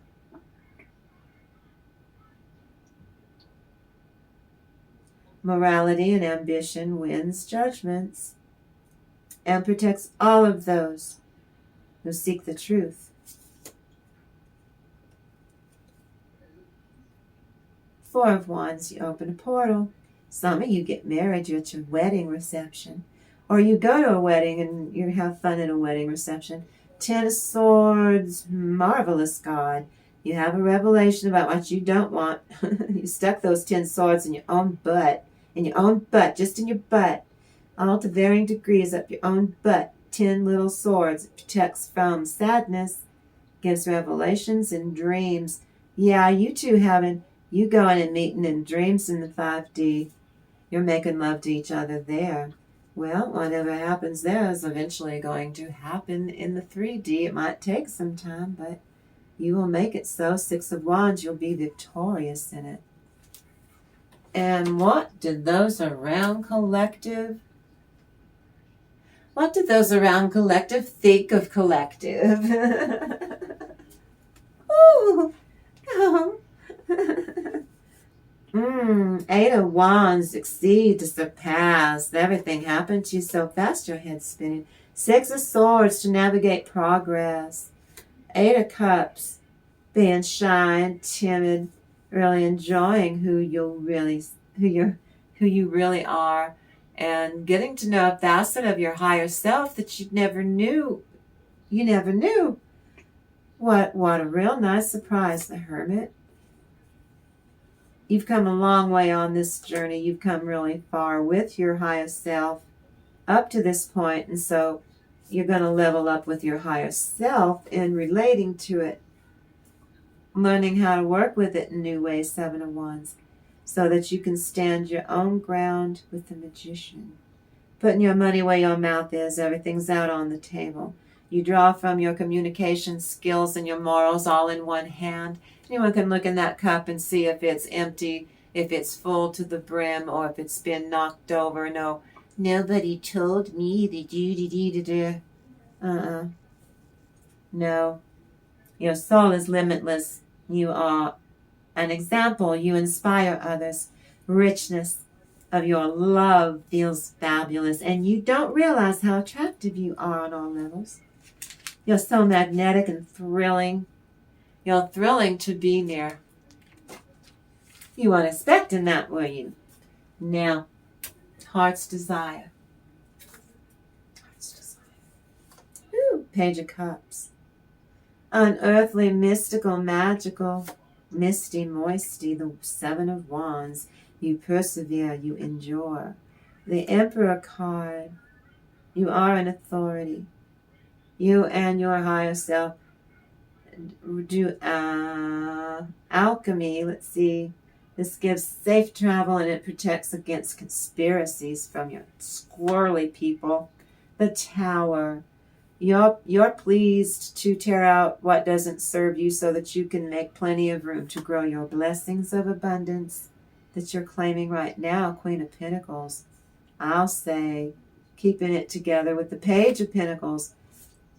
Morality and ambition wins judgments and protects all of those who seek the truth. 4 of Wands, you open a portal. Some of you get married, you're at your wedding reception. Or you go to a wedding and you have fun at a wedding reception. 10 of Swords, marvelous God. You have a revelation about what you don't want. You stuck those 10 swords in your own butt. In your own butt, just in your butt. All to varying degrees up your own butt. 10 little swords. It protects from sadness. Gives revelations and dreams. Yeah, you 2 you going and meeting in dreams in the 5D. You're making love to each other there. Well, whatever happens there is eventually going to happen in the 3D. It might take some time, but you will make it so. 6 of Wands, you'll be victorious in it. And what did those around collective? What did those around collective think of collective? Ooh, Wands, exceed, to surpass. Everything happened to you so fast, your head's spinning. Six of Swords, to navigate progress. Eight of Cups, being shy and timid, really enjoying who you really are, and getting to know a facet of your higher self that you never knew. What a real nice surprise, the Hermit. You've come a long way on this journey. You've come really far with your higher self up to this point, and so you're going to level up with your higher self in relating to it, learning how to work with it in new ways, Seven of Wands, so that you can stand your own ground with the Magician. Putting your money where your mouth is, everything's out on the table. You draw from your communication skills and your morals all in one hand. Anyone can look in that cup and see if it's empty, if it's full to the brim, or if it's been knocked over. No, nobody told me to do. No. Your soul is limitless. You are an example. You inspire others. Richness of your love feels fabulous, and you don't realize how attractive you are on all levels. You're so magnetic and thrilling. You're thrilling to be near. You weren't expecting that, were you? Now, Heart's Desire. Heart's Desire. Ooh, Page of Cups. Unearthly, mystical, magical, misty, moisty, the Seven of Wands. You persevere, you endure. The Emperor card. You are an authority. You and your higher self do alchemy. Let's see. This gives safe travel, and it protects against conspiracies from your squirrely people. The Tower. You're pleased to tear out what doesn't serve you so that you can make plenty of room to grow your blessings of abundance that you're claiming right now, Queen of Pentacles. I'll say, keeping it together with the Page of Pentacles.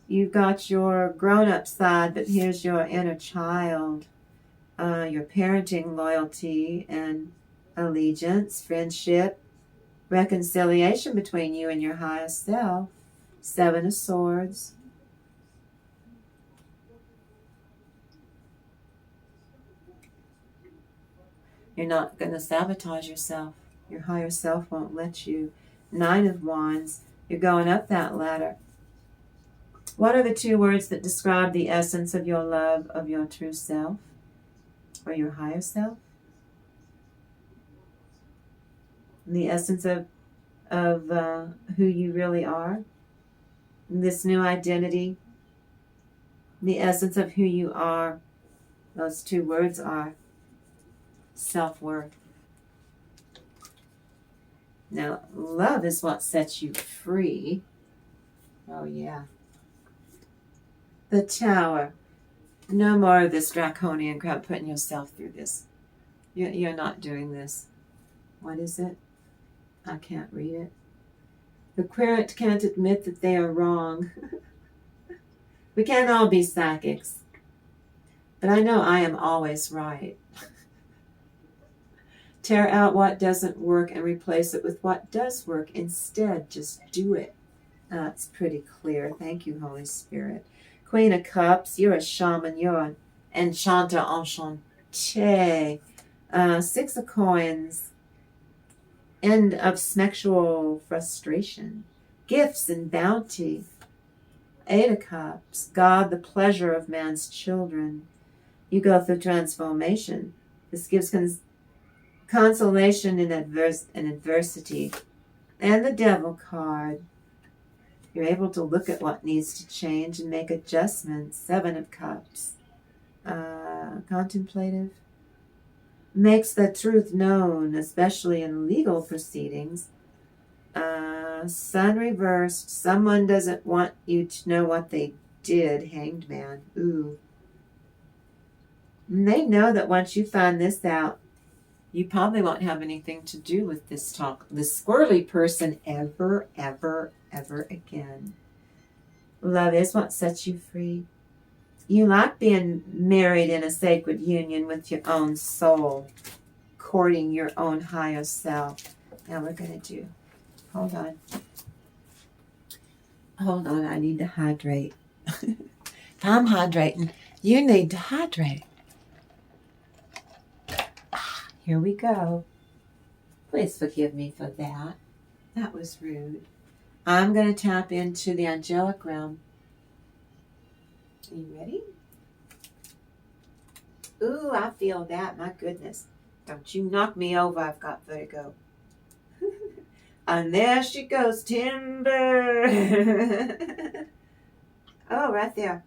You've got your grown-up side, but here's your inner child. Your parenting, loyalty, and allegiance, friendship, reconciliation between you and your higher self. Seven of Swords. You're not going to sabotage yourself. Your higher self won't let you. Nine of Wands. You're going up that ladder. What are the two words that describe the essence of your love of your true self or your higher self? The essence of who you really are. This new identity. The essence of who you are. Those two words are self-worth. Now, love is what sets you free. Oh, yeah. The Tower. No more of this draconian crap, putting yourself through this. You're not doing this. What is it? I can't read it. The querent can't admit that they are wrong. We can't all be psychics. But I know I am always right. Tear out what doesn't work and replace it with what does work. Instead, just do it. That's pretty clear. Thank you, Holy Spirit. Queen of Cups, you're a shaman. You're an enchanter, enchanté. Six of Coins. End of sexual frustration. Gifts and bounty. Eight of Cups. God, the pleasure of man's children. You go through transformation. This gives consolation in adversity. And the Devil card. You're able to look at what needs to change and make adjustments. Seven of Cups. Contemplative. Makes the truth known, especially in legal proceedings. Sun reversed. Someone doesn't want you to know what they did. Hanged Man. Ooh. And they know that once you find this out, you probably won't have anything to do with this squirrely person ever, ever, ever again. Love is what sets you free. You like being married in a sacred union with your own soul. courting your own higher self. Now we're going to do, hold on, I need to hydrate. If I'm hydrating, you need to hydrate. Here we go. Please forgive me for that. That was rude. I'm going to tap into the angelic realm. Are you ready? Ooh, I feel that. My goodness. Don't you knock me over. I've got vertigo. And there she goes, timber. Oh, right there.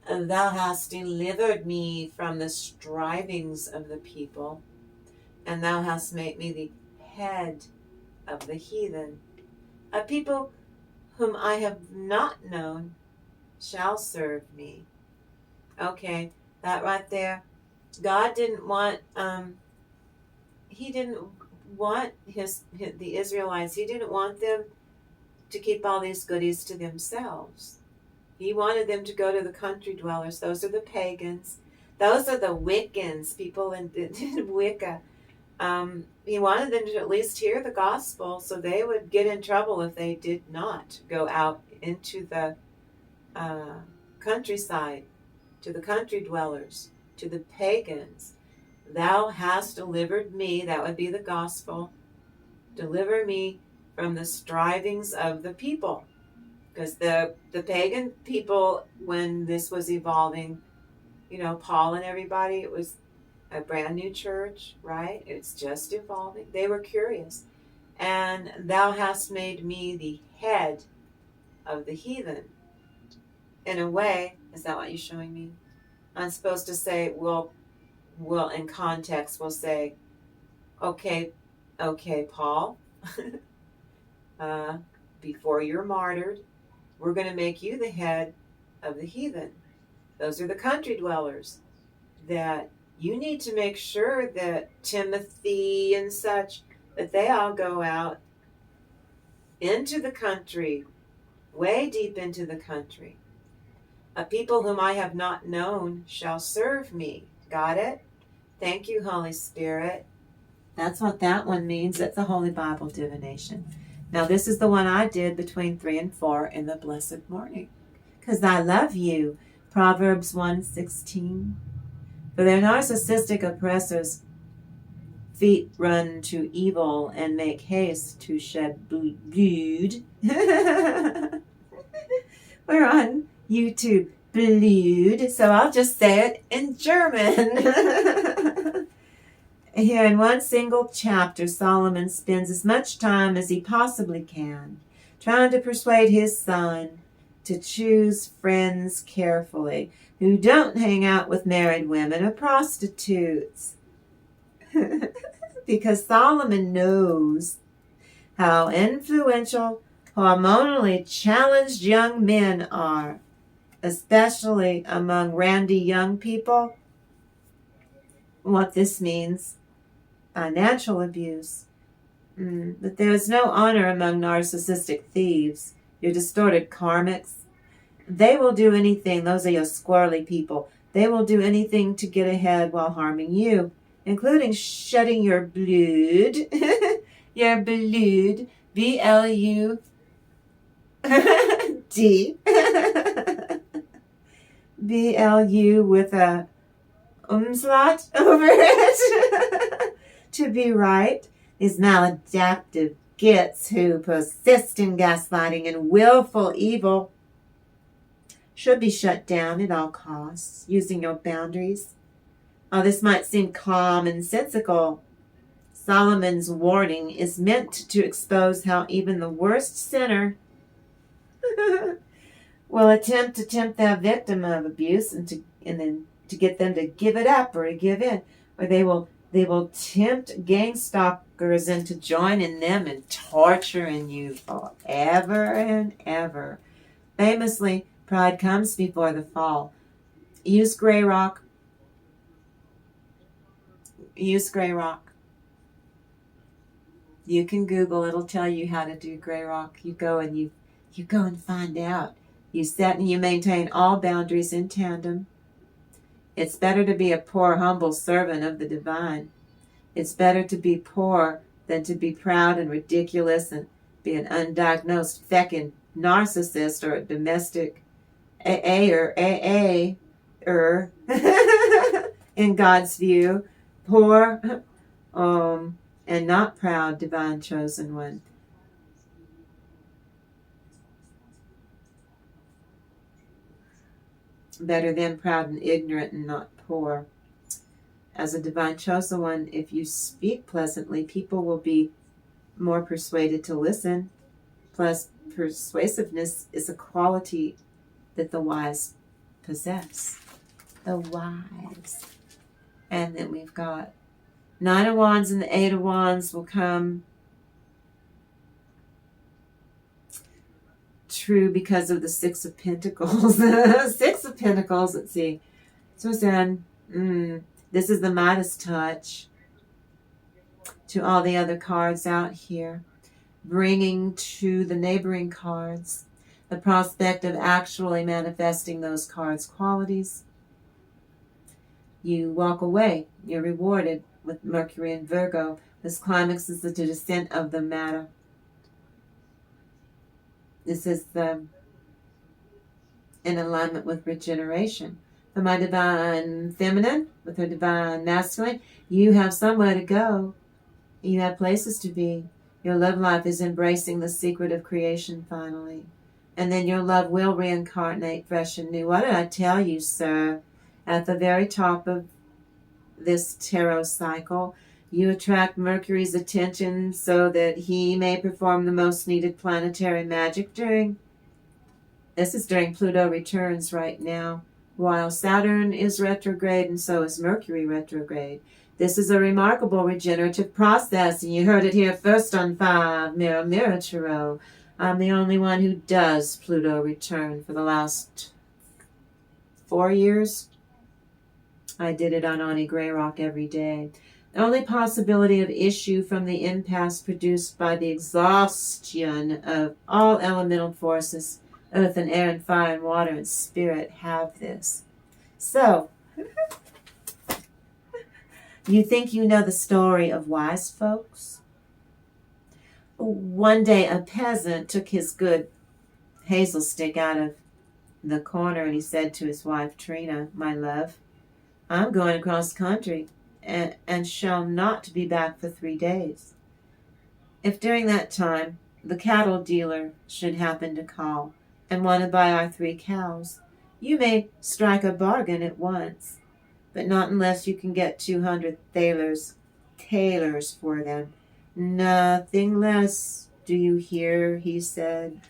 And thou hast delivered me from the strivings of the people, and thou hast made me the head of the heathen. A people whom I have not known shall serve me. Okay, that right there. God didn't want, he didn't want the Israelites, he didn't want them to keep all these goodies to themselves. He wanted them to go to the country dwellers. Those are the pagans. Those are the Wiccans, people in Wicca. He wanted them to at least hear the gospel, so they would get in trouble if they did not go out into the countryside, to the country dwellers, to the pagans. Thou hast delivered me, that would be the gospel. Deliver me from the strivings of the people. Because the pagan people, when this was evolving, you know, Paul and everybody, it was a brand new church, right? It's just evolving. They were curious. And thou hast made me the head of the heathen. In a way, is that what you're showing me? I'm supposed to say, well, in context, we'll say, okay, Paul, before you're martyred, we're going to make you the head of the heathen. Those are the country dwellers that you need to make sure that Timothy and such, that they all go out into the country, way deep into the country. A people whom I have not known shall serve me. Got it? Thank you, Holy Spirit. That's what that one means. That's a Holy Bible divination. Now, this is the one I did between 3 and 4 in the blessed morning. Because I love you. Proverbs 1:16. For their narcissistic oppressors' feet run to evil and make haste to shed blood. We're on YouTube. Blood. So I'll just say it in German. Here in one single chapter, Solomon spends as much time as he possibly can trying to persuade his son to choose friends carefully who don't hang out with married women or prostitutes. Because Solomon knows how influential, hormonally challenged young men are, especially among randy young people. What this means, financial abuse. But there is no honor among narcissistic thieves, your distorted karmics. They will do anything. Those are your squirrely people. They will do anything to get ahead while harming you, including shedding your blood. Your blood. B-L-U-D. B-L-U with a umslaut over it. To be right, these maladaptive gits who persist in gaslighting and willful evil should be shut down at all costs, using your boundaries. While this might seem commonsensical, Solomon's warning is meant to expose how even the worst sinner will attempt to tempt their victim of abuse and then to get them to give it up or to give in, or they will tempt gang stalkers into joining them and torturing you forever and ever. Famously, pride comes before the fall. Use gray rock. Use gray rock. You can Google, it'll tell you how to do gray rock. You go and find out. You set and you maintain all boundaries in tandem. It's better to be a poor, humble servant of the divine. It's better to be poor than to be proud and ridiculous and be an undiagnosed feckin' narcissist or a domestic AA or AA in God's view. Poor and not proud, divine chosen one. Better than proud and ignorant and not poor. As a divine chosen one, if you speak pleasantly, people will be more persuaded to listen. Plus, persuasiveness is a quality that the wise possess. The wise. And then we've got 9 of Wands and the 8 of Wands will come true because of the 6 of Pentacles. 6 of Pentacles, let's see. So then, this is the Midas touch to all the other cards out here. Bringing to the neighboring cards the prospect of actually manifesting those cards' qualities. You walk away. You're rewarded with Mercury and Virgo. This climax is the descent of the matter. This is in alignment with regeneration. For my divine feminine, with her divine masculine, you have somewhere to go. You have places to be. Your love life is embracing the secret of creation finally. And then your love will reincarnate fresh and new. What did I tell you, sir? At the very top of this tarot cycle, you attract Mercury's attention so that he may perform the most needed planetary magic during Pluto returns right now, while Saturn is retrograde and so is Mercury retrograde. This is a remarkable regenerative process, and you heard it here first on 5 Mirror Tarot. I'm the only one who does Pluto return for the last 4 years. I did it on Ani Greyrock every day. The only possibility of issue from the impasse produced by the exhaustion of all elemental forces, earth and air and fire and water and spirit, have this. So, you think you know the story of wise folks? One day a peasant took his good hazel stick out of the corner and he said to his wife, Trina, my love, I'm going across country and shall not be back for 3 days. If during that time the cattle dealer should happen to call and want to buy our 3 cows, you may strike a bargain at once, but not unless you can get 200 thalers for them. Nothing less, do you hear, he said.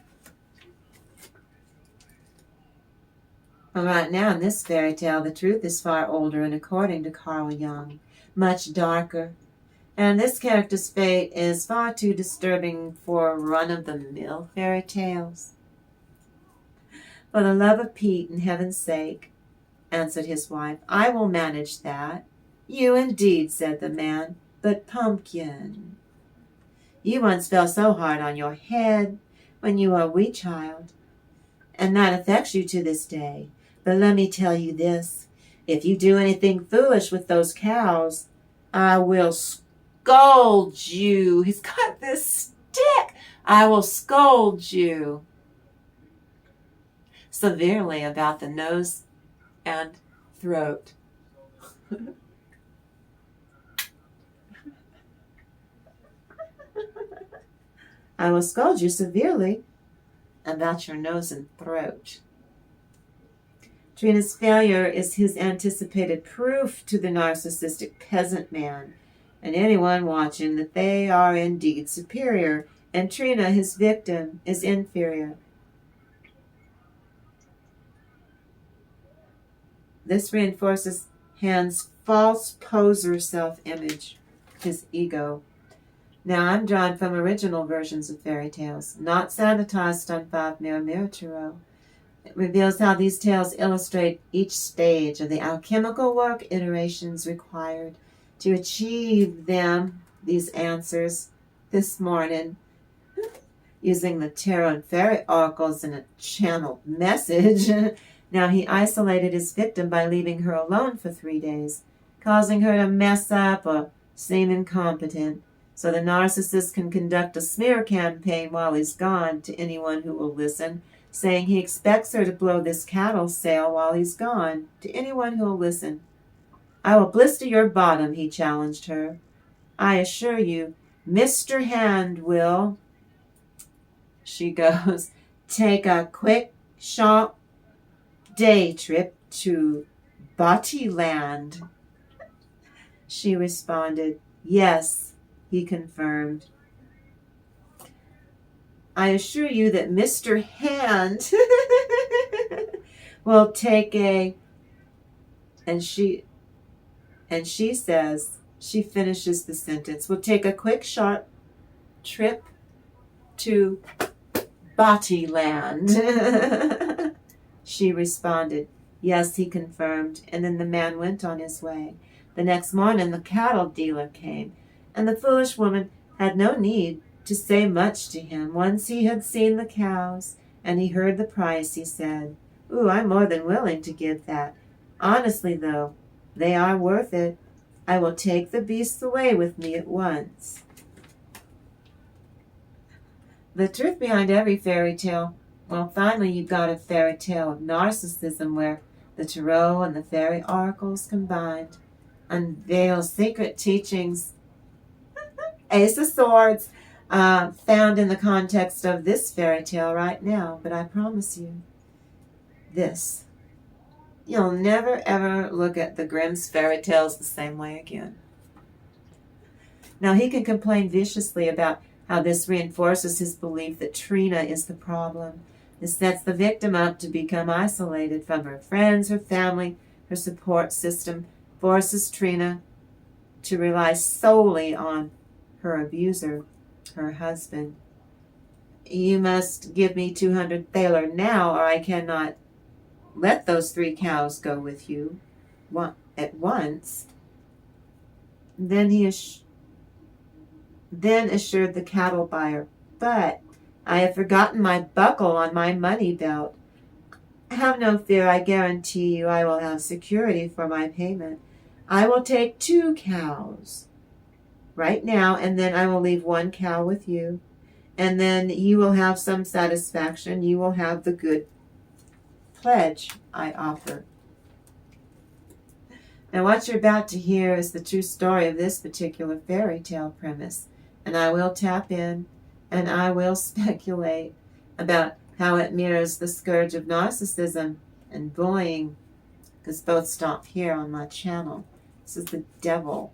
Well, right now in this fairy tale, the truth is far older and, according to Carl Jung, much darker. And this character's fate is far too disturbing for run-of-the-mill fairy tales. For the love of Pete, and heaven's sake, answered his wife, I will manage that. You indeed, said the man, but Pumpkin, you once fell so hard on your head when you were a wee child, and that affects you to this day. But let me tell you this, if you do anything foolish with those cows, I will scold you. He's got this stick. I will scold you severely about the nose and throat. I will scold you severely about your nose and throat. Trina's failure is his anticipated proof to the narcissistic peasant man and anyone watching that they are indeed superior, and Trina, his victim, is inferior. This reinforces Han's false poser self-image, his ego. Now, I'm drawn from original versions of fairy tales, not sanitized on 5 Mirror Tarot. It reveals how these tales illustrate each stage of the alchemical work iterations required to achieve them, these answers, this morning, using the tarot and fairy oracles in a channeled message. Now he isolated his victim by leaving her alone for 3 days, causing her to mess up or seem incompetent, so the narcissist can conduct a smear campaign while he's gone to anyone who will listen, saying he expects her to blow this cattle sale while he's gone to anyone who will listen. I will blister your bottom, he challenged her. I assure you, Mr. Hand will, she goes, take a quick, short day trip to Batiland. She responded, yes, he confirmed. I assure you that Mr. Hand will take a, and she says, she finishes the sentence, will take a quick, short trip to Batiland. She responded, yes, he confirmed, and then the man went on his way. The next morning the cattle dealer came, and the foolish woman had no need to say much to him. Once he had seen the cows, and he heard the price, he said, ooh, I'm more than willing to give that. Honestly, though, they are worth it. I will take the beasts away with me at once. The truth behind every fairy tale, well, finally you got a fairy tale of narcissism where the tarot and the fairy oracles combined unveil secret teachings. Ace of Swords, found in the context of this fairy tale right now. But I promise you this. You'll never ever look at the Grimm's fairy tales the same way again. Now he can complain viciously about how this reinforces his belief that Trina is the problem. This sets the victim up to become isolated from her friends, her family, her support system, forces Trina to rely solely on her abuser, her husband. You must give me 200 thaler now, or I cannot let those 3 cows go with you at once. Then he assured the cattle buyer, but I have forgotten my buckle on my money belt. Have no fear, I guarantee you I will have security for my payment. I will take 2 cows right now, and then I will leave 1 cow with you. And then you will have some satisfaction. You will have the good pledge I offer. Now what you're about to hear is the true story of this particular fairy tale premise. And I will tap in and I will speculate about how it mirrors the scourge of narcissism and bullying, because both stop here on my channel. This is the devil.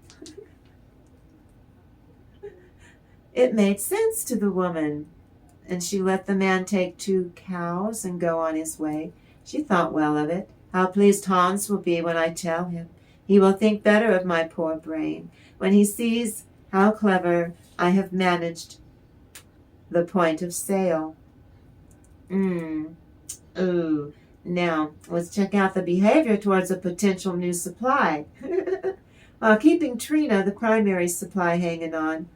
It made sense to the woman, and she let the man take 2 cows and go on his way. She thought well of it. How pleased Hans will be when I tell him. He will think better of my poor brain when he sees how clever I have managed the point of sale. Ooh. Now, let's check out the behavior towards a potential new supply. While keeping Trina, the primary supply, hanging on,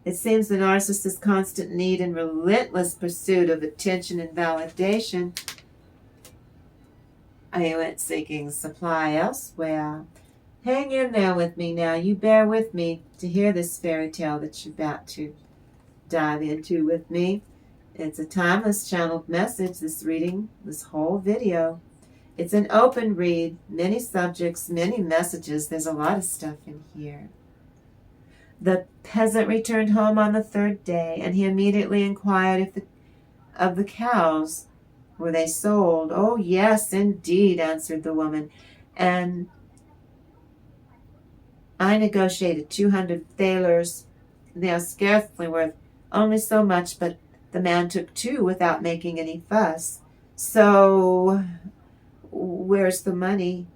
it seems the narcissist's constant need and relentless pursuit of attention and validation, I went seeking supply elsewhere. Hang in there with me now. You bear with me to hear this fairy tale that you're about to dive into with me. It's a timeless channeled message, this reading, this whole video. It's an open read, many subjects, many messages. There's a lot of stuff in here. The peasant returned home on the 3rd day, and he immediately inquired of the cows. Were they sold? Oh, yes, indeed, answered the woman. And I negotiated 200 thalers. They are scarcely worth only so much, but the man took 2 without making any fuss. So, where's the money?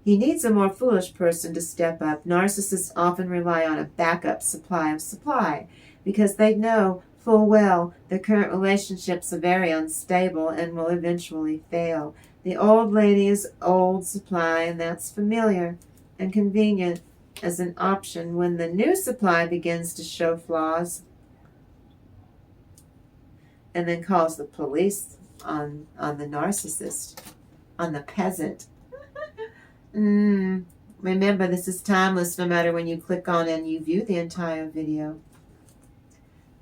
He needs a more foolish person to step up. Narcissists often rely on a backup supply of supply because they know full well their current relationships are very unstable and will eventually fail. The old lady's old supply, and that's familiar and convenient as an option when the new supply begins to show flaws. and then calls the police on the narcissist, on the peasant. Remember, this is timeless no matter when you click on and you view the entire video.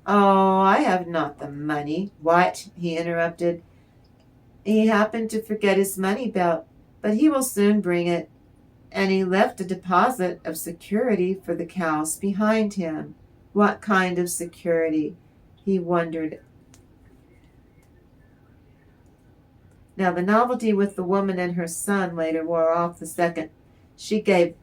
Oh, I have not the money. What? He interrupted. He happened to forget his money belt, but he will soon bring it. And he left a deposit of security for the cows behind him. What kind of security? He wondered. Now, the novelty with the woman and her son later wore off the second she gave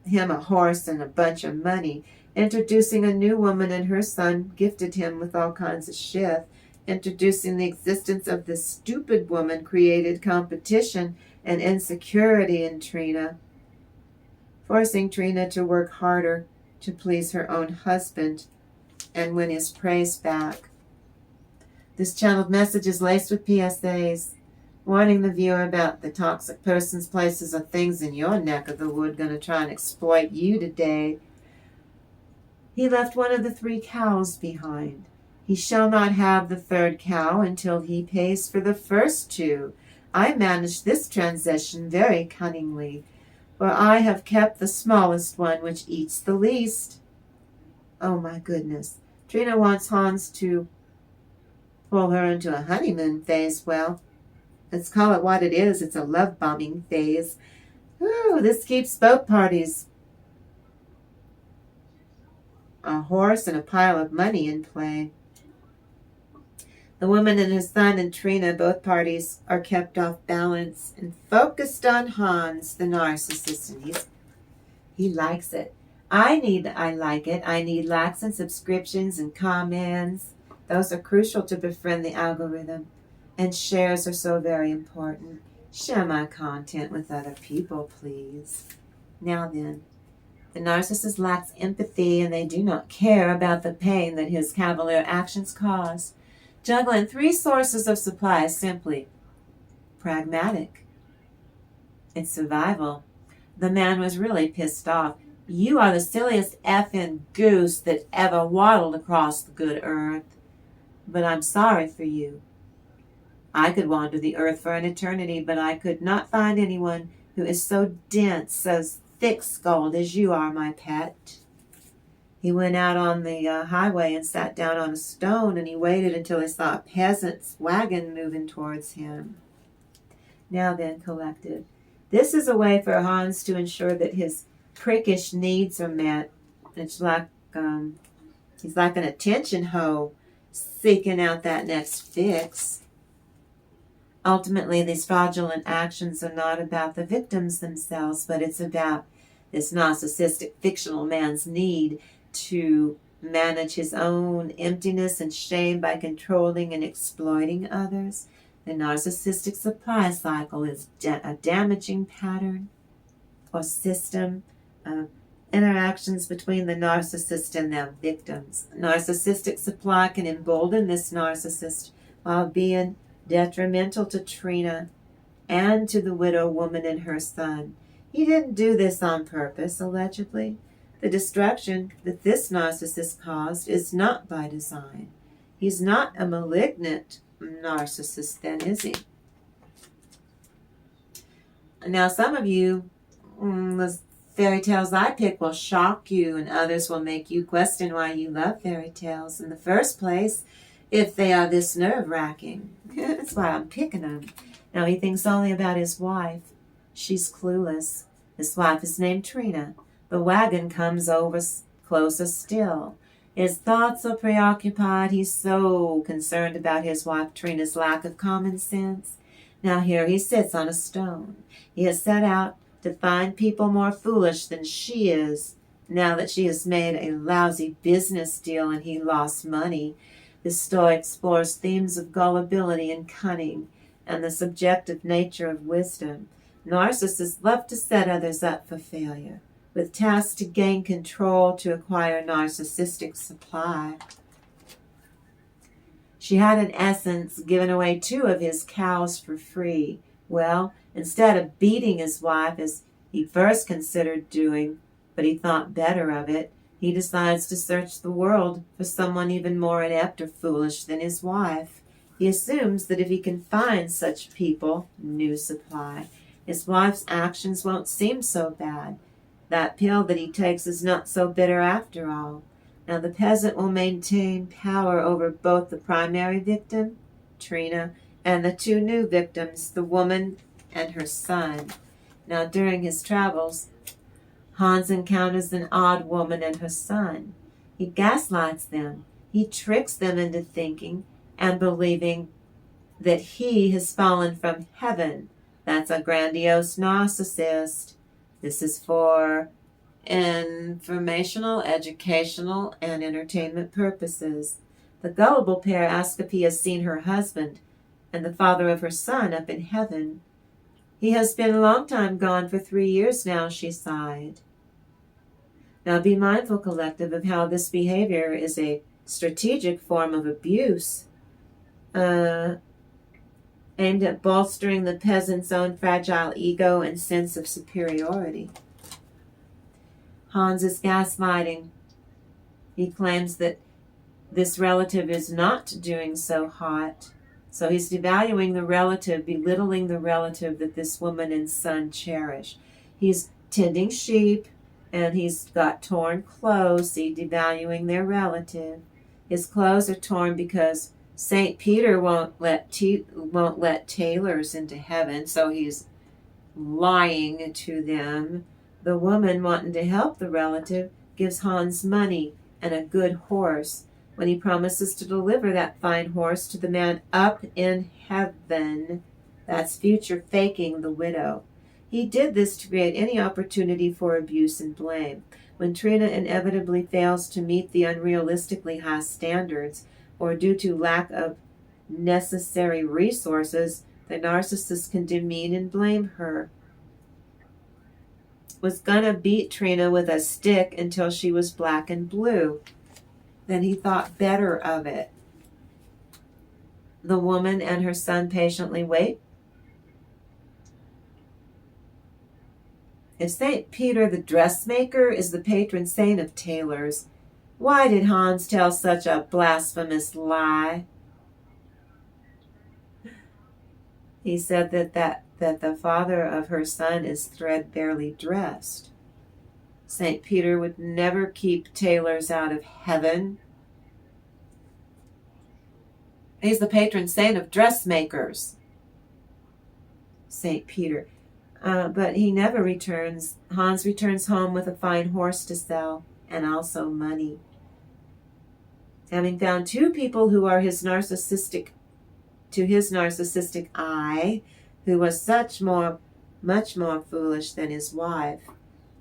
him a horse and a bunch of money. Introducing a new woman and her son gifted him with all kinds of shit. Introducing the existence of this stupid woman created competition and insecurity in Trina, forcing Trina to work harder to please her own husband and win his praise back. This channeled message is laced with PSAs, warning the viewer about the toxic persons, places, or things in your neck of the wood going to try and exploit you today. He left one of the 3 cows behind. He shall not have the 3rd cow until he pays for the first 2. I managed this transition very cunningly, for I have kept the smallest one, which eats the least. Oh my goodness. Trina wants Hans to pull her into a honeymoon phase. Well, let's call it what it is. It's a love bombing phase. Ooh, this keeps both parties a horse and a pile of money in play. The woman and her son and Trina, both parties, are kept off balance and focused on Hans, the narcissist, and he likes it. I like it. I need likes and subscriptions and comments. Those are crucial to befriend the algorithm. And shares are so very important. Share my content with other people, please. Now then, the narcissist lacks empathy and they do not care about the pain that his cavalier actions cause. Juggling 3 sources of supply is simply pragmatic. It's survival. The man was really pissed off. You are the silliest effing goose that ever waddled across the good earth. But I'm sorry for you. I could wander the earth for an eternity, but I could not find anyone who is so dense, so thick-skulled as you are, my pet. He went out on the highway and sat down on a stone, and he waited until he saw a peasant's wagon moving towards him. Now then, collective, this is a way for Hans to ensure that his prickish needs are met. It's like he's like an attention hoe seeking out that next fix. Ultimately, these fraudulent actions are not about the victims themselves, but it's about this narcissistic fictional man's need to manage his own emptiness and shame by controlling and exploiting others. The narcissistic supply cycle is a damaging pattern or system of interactions between the narcissist and their victims. Narcissistic supply can embolden this narcissist while being detrimental to Trina and to the widow woman and her son. He didn't do this on purpose, allegedly. The destruction that this narcissist caused is not by design. He's not a malignant narcissist then, is he? Now, some of you, the fairy tales I pick will shock you, and others will make you question why you love fairy tales in the first place, if they are this nerve-wracking. That's why I'm picking them. Now, he thinks only about his wife. She's clueless. His wife is named Trina. The wagon comes over closer still. His thoughts are preoccupied. He's so concerned about his wife Trina's lack of common sense. Now here he sits on a stone. He has set out to find people more foolish than she is. Now that she has made a lousy business deal and he lost money, this story explores themes of gullibility and cunning and the subjective nature of wisdom. Narcissists love to set others up for failure, with tasks to gain control to acquire narcissistic supply. She had, in essence, given away 2 of his cows for free. Well, instead of beating his wife, as he first considered doing, but he thought better of it, he decides to search the world for someone even more inept or foolish than his wife. He assumes that if he can find such people, new supply, his wife's actions won't seem so bad. That pill that he takes is not so bitter after all. Now the peasant will maintain power over both the primary victim, Trina, and the two new victims, the woman and her son. Now during his travels, Hans encounters an odd woman and her son. He gaslights them. He tricks them into thinking and believing that he has fallen from heaven. That's a grandiose narcissist. This is for informational, educational, and entertainment purposes. The gullible pair asks if he has seen her husband and the father of her son up in heaven. He has been a long time gone, for 3 years now, she sighed. Now be mindful, collective, of how this behavior is a strategic form of abuse aimed at bolstering the peasant's own fragile ego and sense of superiority. Hans is gaslighting. He claims that this relative is not doing so hot, so he's devaluing the relative, belittling the relative that this woman and son cherish. He's tending sheep, and he's got torn clothes, see, devaluing their relative. His clothes are torn because St. Peter won't let tailors into heaven, so he's lying to them. The woman, wanting to help the relative, gives Hans money and a good horse when he promises to deliver that fine horse to the man up in heaven. That's future faking the widow. He did this to create any opportunity for abuse and blame. When Trina inevitably fails to meet the unrealistically high standards, or due to lack of necessary resources, the narcissist can demean and blame her. Was gonna beat Trina with a stick until she was black and blue. Then he thought better of it. The woman and her son patiently wait. If St. Peter the dressmaker is the patron saint of tailors, why did Hans tell such a blasphemous lie? He said that the father of her son is threadbarely dressed. St. Peter would never keep tailors out of heaven. He's the patron saint of dressmakers. St. Peter. But he never returns. Hans returns home with a fine horse to sell and also money. Having found two people who are to his narcissistic eye, who was much more foolish than his wife.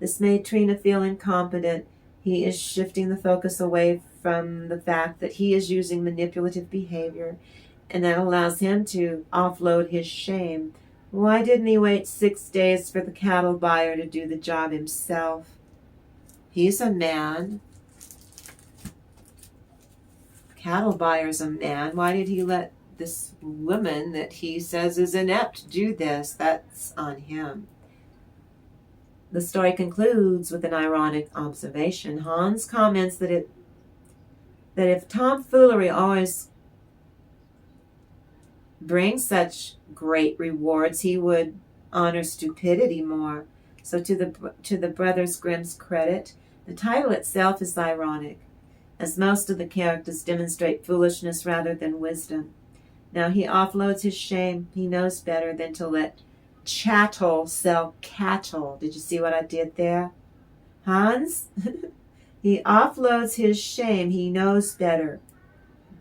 This made Trina feel incompetent. He is shifting the focus away from the fact that he is using manipulative behavior, and that allows him to offload his shame. Why didn't he wait 6 days for the cattle buyer to do the job himself? He's a man. Cattle buyer's a man. Why did he let this woman that he says is inept do this? That's on him. The story concludes with an ironic observation. Hans comments that if tomfoolery always brings such great rewards, he would honor stupidity more. So to the Brothers Grimm's credit, the title itself is ironic, as most of the characters demonstrate foolishness rather than wisdom. Now he offloads his shame. He knows better than to let chattel sell cattle. Did you see what I did there? Hans? He offloads his shame. He knows better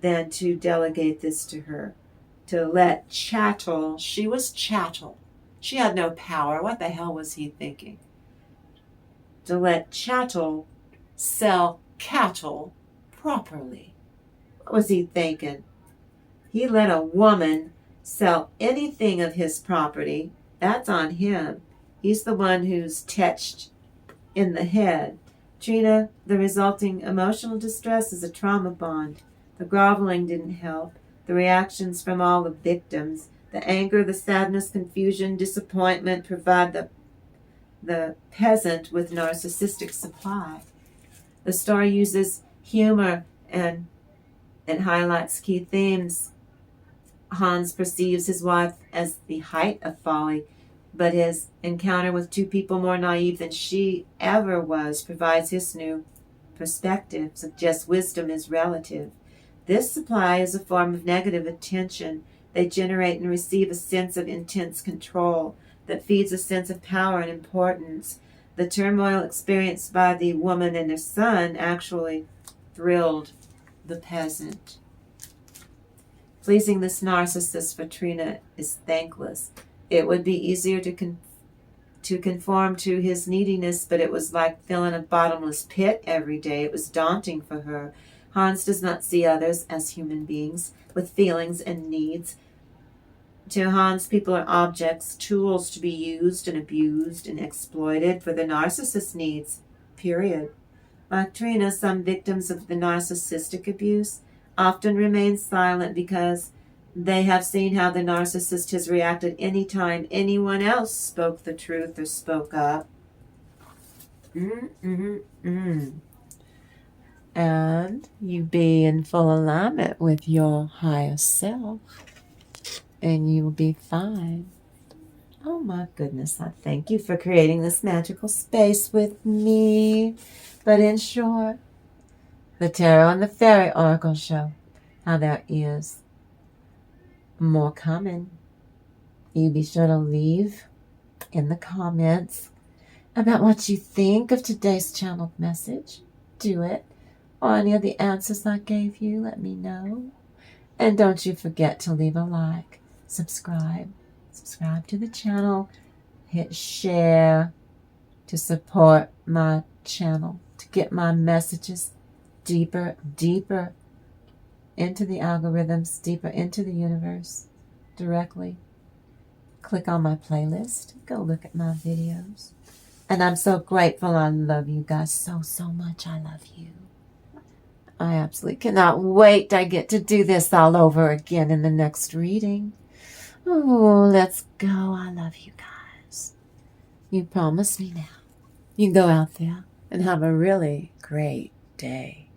than to delegate this to her. To let chattel, she was chattel. She had no power. What the hell was he thinking? To let chattel sell cattle properly. What was he thinking? He let a woman sell anything of his property. That's on him. He's the one who's touched in the head. Trina, the resulting emotional distress is a trauma bond. The groveling didn't help. The reactions from all the victims, the anger, the sadness, confusion, disappointment provide the peasant with narcissistic supply. The story uses humor and highlights key themes Hans perceives his wife as the height of folly, but his encounter with two people more naive than she ever was provides his new perspective, suggests wisdom is relative. This supply is a form of negative attention. They generate and receive a sense of intense control that feeds a sense of power and importance. The turmoil experienced by the woman and her son actually thrilled the peasant. Pleasing this narcissist for Trina is thankless. It would be easier to conform to his neediness, but it was like filling a bottomless pit every day. It was daunting for her. Hans does not see others as human beings with feelings and needs. To Hans, people are objects, tools to be used and abused and exploited for the narcissist's needs, period. Like Trina, some victims of the narcissistic abuse often remain silent because they have seen how the narcissist has reacted any time anyone else spoke the truth or spoke up. And you be in full alignment with your higher self, and you will be fine. Oh my goodness, I thank you for creating this magical space with me. But in short, the Tarot and the Fairy Oracle show how there is more coming. You be sure to leave in the comments about what you think of today's channeled message. Do it. Or any of the answers I gave you, let me know. And don't you forget to leave a like, subscribe to the channel, hit share to support my channel, to get my messages deeper into the algorithms, deeper into the universe directly. Click on my playlist, go look at my videos. And I'm so grateful. I love you guys so much. I love you. I absolutely cannot wait to get to do this all over again in the next reading. Oh, let's go. I love you guys. You promise me now. You go out there and have a really great day.